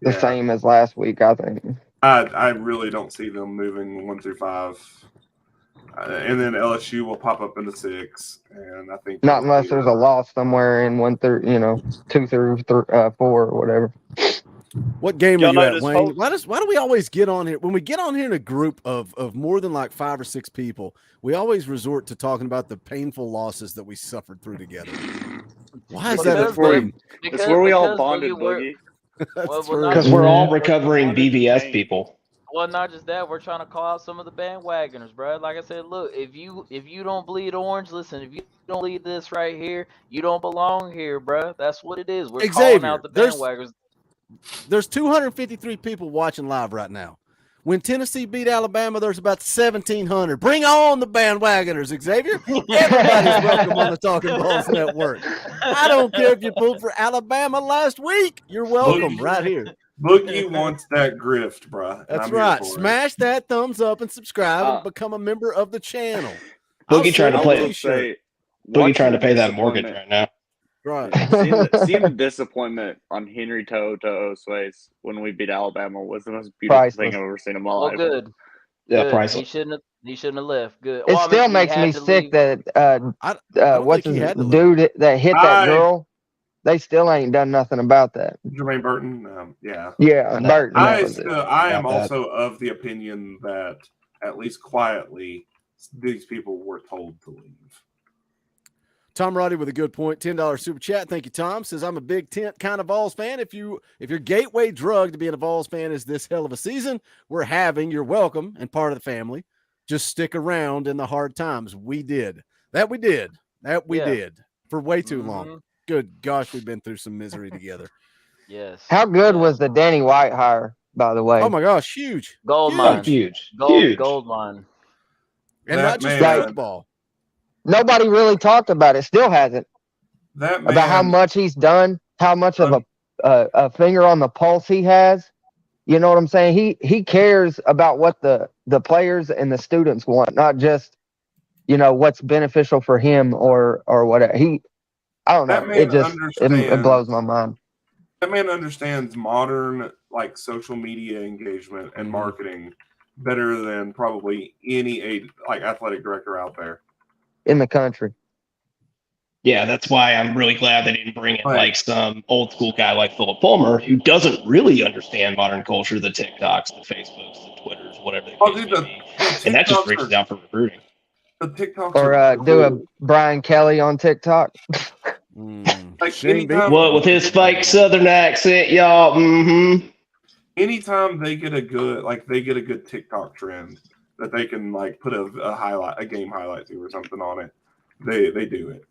the Yeah. same as last week, I think. I really don't see them moving 1 through 5. And then LSU will pop up into 6. And I think Not unless there's a loss somewhere in 1 through, 2 through 4 or whatever. What game are Y'all you at, notice Wayne? folks- Why do we always get on here? When we get on here in a group of more than like 5 or 6 people, we always resort to talking about the painful losses that we suffered through together. Why is that a thing? It's where we all because bonded, Boogie, we're- Boogie. well, Because we're all recovering BVS people. Well, not just that, we're trying to call out some of the bandwagoners, bro. Like I said, look, if you don't bleed orange, listen, if you don't bleed this right here, you don't belong here, bro. That's what it is. We're calling out the bandwagoners. There's 253 people watching live right now. When Tennessee beat Alabama, there's about 1,700. Bring on the bandwagoners, Xavier. Everybody's welcome on the Talkin Balls Network. I don't care if you pulled for Alabama last week. You're welcome right here. Boogie wants that grift, bruh. and That's I'm here right. for it. Smash that thumbs up and subscribe and become a member of the channel. Boogie trying to play. T-shirt. Boogie trying to pay that mortgage right now. Right. Seeing the disappointment on Henry To'o's face when we beat Alabama was the most beautiful Priceless. thing I've ever seen in my Oh, life. good. Yeah, Good. priceless. He shouldn't have left. Good. It Well, I mean, still he makes had me to sick leave. that don't what's think he his had to leave. dude that hit that I- girl. They still ain't done nothing about that. Jermaine Burton, yeah. Yeah, Burton. that I was it. am About that. also of the opinion that, at least quietly, these people were told to leave. Tom Roddy with a good point. $10 super chat. Thank you, Tom. Says I'm a big tent kind of Vols fan. If your gateway drug to being a Vols fan is this hell of a season we're having, you're welcome and part of the family. Just stick around in the hard times. We did. That we did for way too long. Good gosh, we've been through some misery together. Yes. How good was the Danny White hire, by the way? Oh my gosh, huge. Gold Huge. mine. Huge. Gold mine. And That not just man- football. Nobody really talked about it. Still hasn't. That man, About how much he's done, how much of a finger on the pulse he has. You know what I'm saying? He cares about what the players and the students want, not just what's beneficial for him or whatever. I don't That know. man It just it understands. blows my mind. That man understands modern social media engagement Mm-hmm. and marketing better than probably any athletic director out there. In the country. Yeah, that's why I'm really glad they didn't bring in Right. like some old school guy like Philip Fulmer who doesn't really understand modern culture, the TikToks, the Facebooks, the Twitters, whatever the case may be. And that just reaches out for recruiting. The TikToks Or do a Brian Kelly on TikTok. anytime, What with his fake Southern accent, y'all? Mm-hmm. anytime they get a good TikTok trend that they can put a game highlight to or something on it, they do it.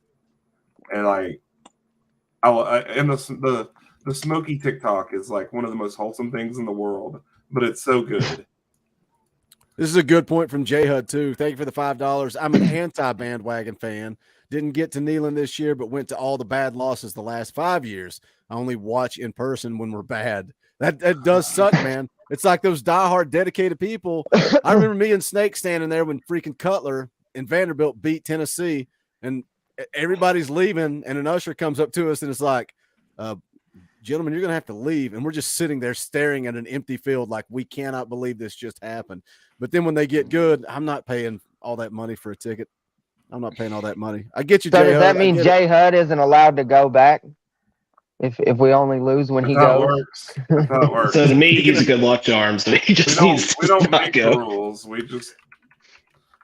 And the smoky TikTok is one of the most wholesome things in the world, but it's so good. This is a good point from J Hud too. Thank you for the $5. I'm an anti-bandwagon fan. Didn't get to Neyland this year, but went to all the bad losses the last 5 years. I only watch in person when we're bad. That does suck, man. It's like those diehard dedicated people. I remember me and Snake standing there when freaking Cutler and Vanderbilt beat Tennessee, and everybody's leaving, and an usher comes up to us and it's like, gentlemen, you're going to have to leave. And we're just sitting there staring at an empty field like we cannot believe this just happened. But then when they get good, I'm not paying all that money for a ticket. I'm not paying all that money. I get you, So J. does that mean J. Hud isn't allowed to go back if we only lose when he goes? That's how it works. So to me, he's a good luck charm. So he just needs we don't to not make go. the rules.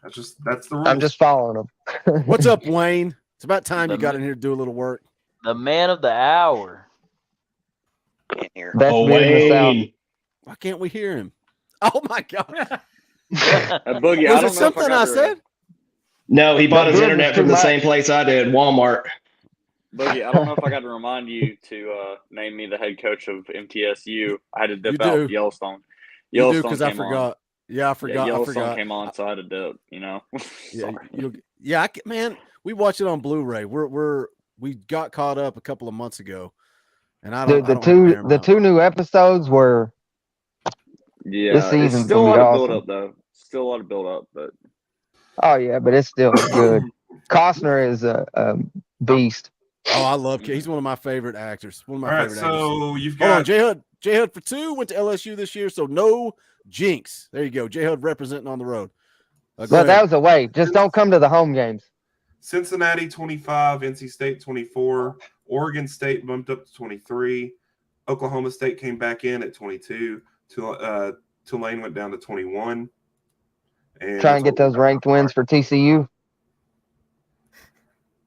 That's the rules. I'm just following him. What's up, Wayne? It's about time you got in here to do a little work. The man of the hour. Best beer in the South. Why can't we hear him? Oh my God! Boogie, Was it something I said? No, he bought his Boogie, internet too from the much. same place I did, Walmart. Boogie, I don't know if I got to remind you to name me the head coach of MTSU. I had to dip You out do. Yellowstone. You do Yellowstone because I came on. forgot. Yeah, I forgot. Yellowstone I forgot. came on, so I had to dip. Yeah, man. We watch it on Blu-ray. We got caught up a couple of months ago, and I don't. Dude, I don't have Paramount. the two new episodes were. Yeah, This it's season's still a gonna lot be of build awesome. up though. Still a lot of build up, but Oh yeah, but it's still good. Costner is a beast. Oh, I love. He's one of my favorite actors. One of my All right, favorite actors. so you've Hold on, got J Hud. J Hud for 2 went to LSU this year, so no jinx. There you go. J Hud representing on the road. Go But ahead. that was a way. Just don't come to the home games. Cincinnati 25, NC State 24, Oregon State bumped up to 23, Oklahoma State came back in at 22, Tulane went down to 21. And Try and get those ranked wins for TCU.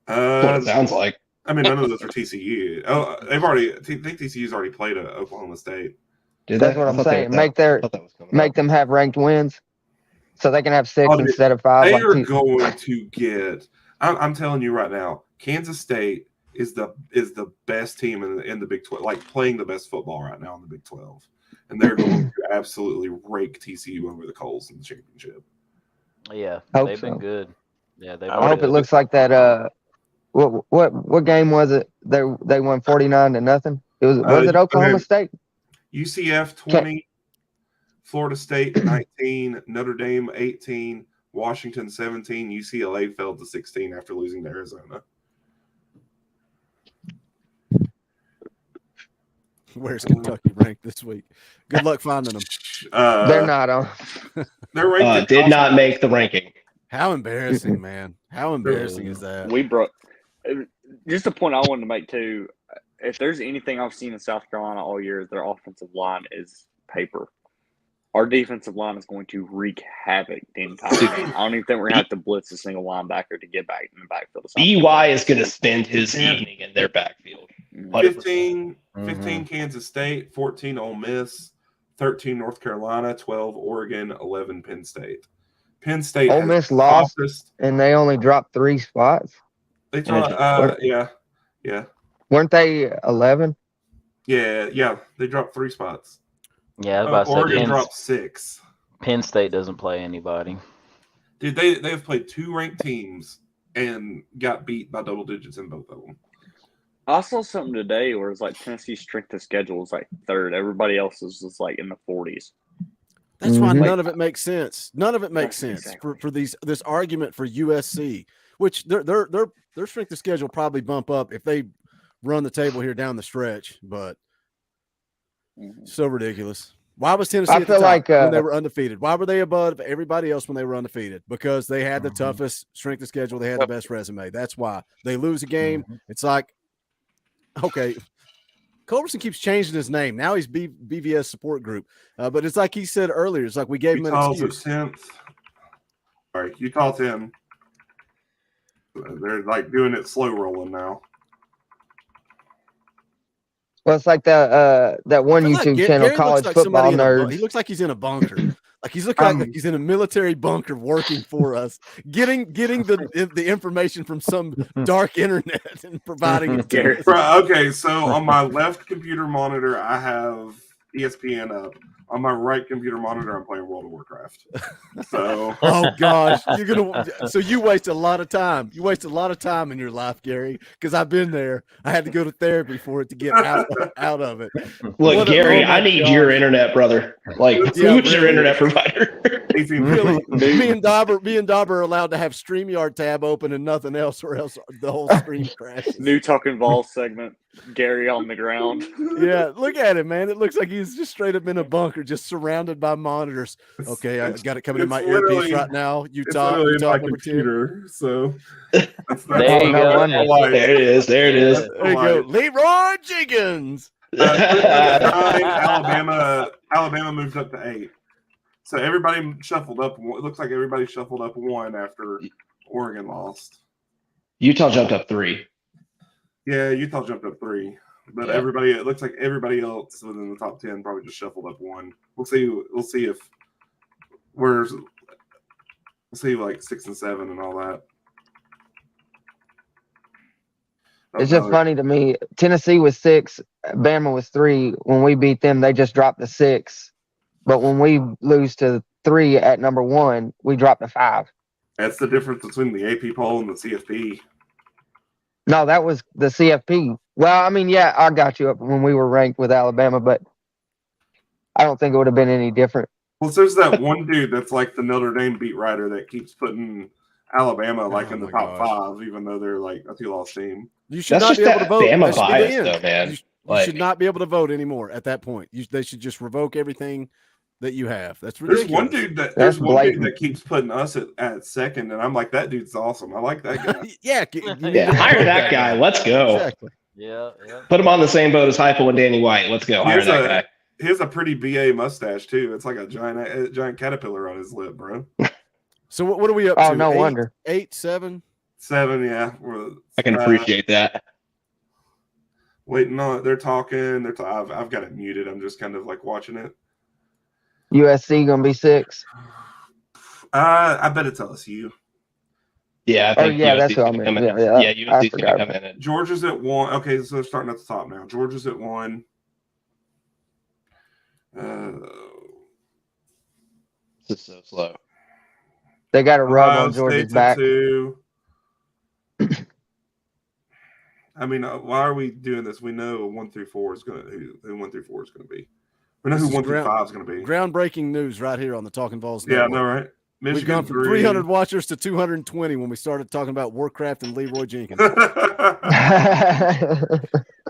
That's what it sounds like. I mean, none of those are TCU. Oh, they've already. I think TCU's already played Oklahoma State. That's what I'm saying. Make them have ranked wins, so they can have 6 Oh, instead of 5. They like are T- going to get. I'm telling you right now, Kansas State is the best team in the Big 12, like playing the best football right now in the Big 12, and they're going to absolutely rake TCU over the coals in the championship. Yeah, Hope they've so. been good. Yeah, they've I been hope good. it looks like that. What game was it? They won 49-0. It was it Oklahoma okay. State? UCF 20, Florida State 19, Notre Dame 18, Washington 17, UCLA fell to 16 after losing to Arizona. Where's Kentucky ranked this week? Good luck finding them. They're not on. They're ranked. Did not make the ranking. How embarrassing, man! How embarrassing is that? We brought just a point I wanted to make too. If there's anything I've seen in South Carolina all year, their offensive line is paper. Our defensive line is going to wreak havoc the entire game. I don't even think we're gonna have to blitz a single linebacker to get back in the backfield. BY is going to spend his evening in their backfield. 15 Kansas State, 14 Ole Miss, 13 North Carolina, 12 Oregon, 11 Penn State. Penn State Ole has Miss the lost, softest- and they only dropped 3 spots. They dropped, yeah. Weren't they 11? Yeah. They dropped 3 spots. Yeah, I was about to say Oregon dropped 6. Penn State doesn't play anybody. Dude, they have played 2 ranked teams and got beat by double digits in both of them. I saw something today where it's like Tennessee's strength of schedule is like 3rd. Everybody else is just like in the 40s. That's why none of it makes sense. None of it makes sense for this argument for USC, which their strength of schedule probably bump up if they run the table here down the stretch, but so ridiculous. Why was Tennessee at the top when they were undefeated? Why were they above everybody else when they were undefeated? Because they had the toughest strength of schedule. They had the best resume. That's why. They lose a game. It's like, okay, Culberson keeps changing his name. Now he's BVS support group. But it's like he said earlier. It's like we gave him an excuse. 10th. All right, Utah 10. They're like doing it slow rolling now. Well, it's like that one YouTube channel, Gary College looks like Football Nerds. He looks like he's in a bunker. Like he's looking like he's in a military bunker working for us, getting the information from some dark internet and providing it to us. Okay, so on my left computer monitor, I have ESPN up. On my right computer monitor, I'm playing World of Warcraft. So, oh gosh, so you waste a lot of time. You waste a lot of time in your life, Gary, because I've been there. I had to go to therapy for it to get out of it. Look, Gary, I need your internet, brother. Like, who's your internet provider? Really, me and Dauber are allowed to have StreamYard tab open and nothing else, or else the whole screen crashes. New Talkin VAWLS segment. Gary on the ground. Yeah, look at it, man. It looks like he's just straight up in a bunker, just surrounded by monitors. Okay, I got it coming in my earpiece right now. Utah my number computer. 10. So there you go. There it is. There it is. There you go. Leroy Jenkins. Alabama moved up to 8. So everybody shuffled up. It looks like everybody shuffled up 1 after Oregon lost. Utah jumped up 3. Yeah, Utah jumped up 3. But it looks like everybody else within the top 10 probably just shuffled up 1. We'll see if we'll see like 6 and 7 and all that. It's just funny to me. Tennessee was 6, Bama was 3. When we beat them, they just dropped to 6. But when we lose to 3 at number 1, we drop to 5. That's the difference between the AP poll and the CFP. No, that was the CFP. Well, I mean, yeah, I got you up when we were ranked with Alabama, but I don't think it would have been any different. Well, so there's that one dude that's like the Notre Dame beat writer that keeps putting Alabama like in the top 5, even though they're like a 2-loss team. You should not be able to vote. Bama bias, though, man. You should not be able to vote anymore at that point. They should just revoke everything that you have. That's ridiculous. There's one dude that keeps putting us at second, and I'm like, that dude's awesome. I like that guy. Yeah, hire that guy. Let's go. Exactly. Yeah. Put him on the same boat as Heupel and Danny White. Let's go. Hire that guy. He has a pretty BA mustache too. It's like a giant caterpillar on his lip, bro. So what are we up to? Oh, no wonder. 8, 7? 7, yeah. I can appreciate that. Waiting on it. They're talking. I've got it muted. I'm just kind of like watching it. USC gonna be 6. I bet it's LSU. Yeah, I think that's what I meant. Yeah, USC's gonna come in. Georgia's at 1. Okay, so they're starting at the top now. Georgia's at 1. This is so slow. They got a rub Ohio on Georgia's State's back. at 2. I mean, why are we doing this? We know 1 through 4 is going to who 1 through 4 is going to be. We know who 1 through 5 is going to be. Groundbreaking news right here on the Talkin VAWLS. Yeah, I know, right? Michigan We've gone from 300 watchers to 220 when we started talking about Warcraft and Leroy Jenkins.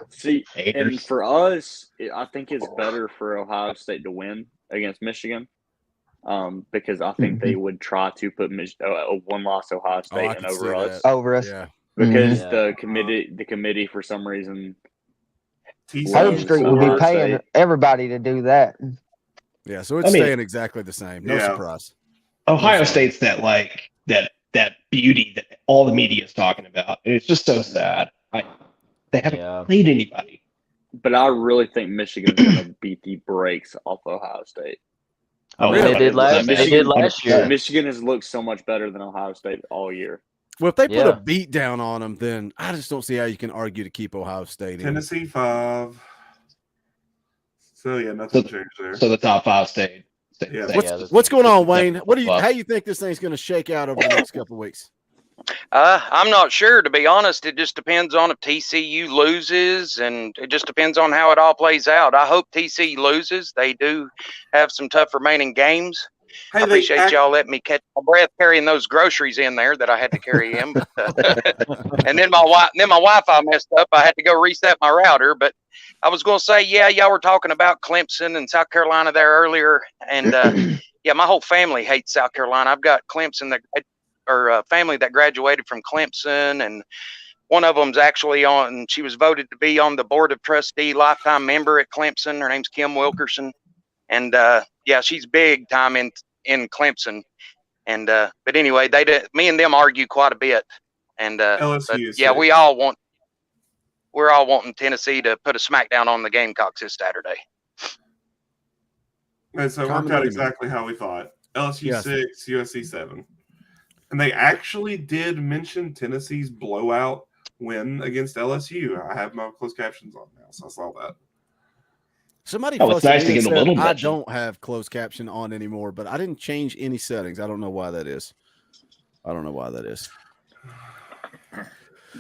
See, and for us, I think it's better for Ohio State to win against Michigan, because I think they would try to put a 1-loss Ohio State in over us. Over us. Yeah. Because the committee for some reason, Hope Street will be paying everybody to do that. Yeah, so it's staying exactly the same. No surprise. Ohio State's that beauty that all the media is talking about. And it's just so sad. They haven't played anybody. But I really think Michigan is going to beat the brakes off Ohio State. Oh, they did last year. Michigan has looked so much better than Ohio State all year. Well, if they put a beat down on them, then I just don't see how you can argue to keep Ohio State in. Tennessee 5. So yeah, nothing changed there. So the top 5 stayed. Yeah. What's going on, Wayne? How do you think this thing's going to shake out over the next couple of weeks? I'm not sure, to be honest. It just depends on if TCU loses, and it just depends on how it all plays out. I hope TCU loses. They do have some tough remaining games. I appreciate y'all letting me catch my breath carrying those groceries in there that I had to carry in. But, and then my Wi-Fi messed up. I had to go reset my router. But I was going to say, y'all were talking about Clemson and South Carolina there earlier. And, my whole family hates South Carolina. I've got Clemson family that graduated from Clemson, and one of them's actually she was voted to be on the board of trustee lifetime member at Clemson. Her name's Kim Wilkerson. And she's big time in Clemson. And but anyway, me and them argue quite a bit. And LSU we're all wanting Tennessee to put a smackdown on the Gamecocks this Saturday. And so it worked out exactly how we thought. LSU 6, USC 7. And they actually did mention Tennessee's blowout win against LSU. I have my closed captions on now, so I saw that. Somebody Oh, it's fussed at nice me to and get a said little I mention. don't have closed caption on anymore, but I didn't change any settings. I don't know why that is. I don't know why that is. All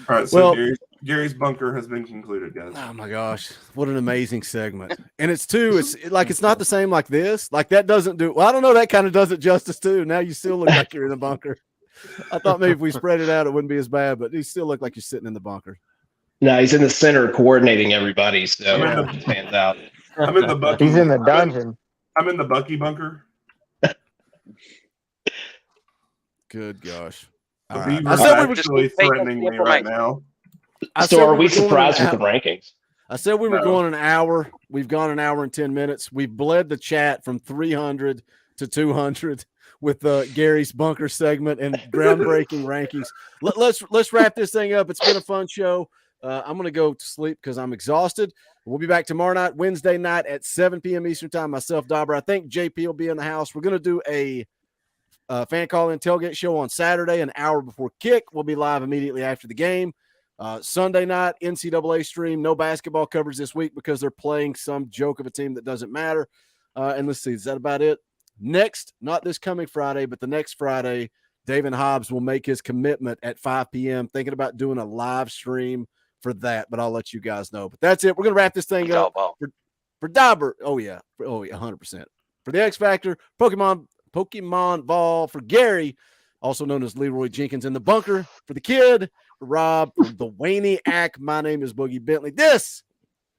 right, so Well, Gary's bunker has been concluded, guys. oh my gosh, what an amazing segment! And it's not the same like this. Like that doesn't do well. I don't know. That kind of does it justice too. Now you still look like you're in the bunker. I thought maybe if we spread it out, it wouldn't be as bad, but you still look like you're sitting in the bunker. No, he's in the center coordinating everybody, so it stands out. I'm in the Bucky. He's in the dungeon. I'm in the Bucky bunker. Good gosh. The All right. Beavers I said are we were actually threatening me right now. So are we surprised with the rankings? I said we were No. going an hour. We've gone an hour and 10 minutes. We've bled the chat from 300 to 200 with Gary's bunker segment and groundbreaking rankings. Let's wrap this thing up. It's been a fun show. I'm going to go to sleep because I'm exhausted. We'll be back tomorrow night, Wednesday night at 7 p.m. Eastern time. Myself, Dauber. I think JP will be in the house. We're going to do a fan call-in tailgate show on Saturday, an hour before kick. We'll be live immediately after the game. Sunday night, NCAA stream. No basketball coverage this week because they're playing some joke of a team that doesn't matter. And let's see, is that about it? Next, not this coming Friday, but the next Friday, David Hobbs will make his commitment at 5 p.m. Thinking about doing a live stream for that, but I'll let you guys know. But that's it. We're going to wrap this thing up. For Dauber. Oh, yeah. 100%. For the X Factor, Pokemon Ball, for Gary, also known as Leroy Jenkins in the bunker, for the kid, for Rob, for the Waniac. My name is Boogie Bentley. This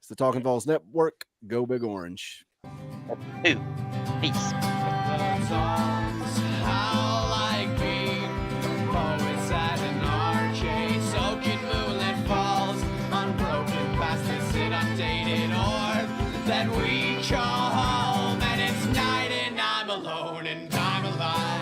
is the Talkin VAWLS Network. Go Big Orange. Peace. That we call home, and it's night and I'm alone and I'm alive.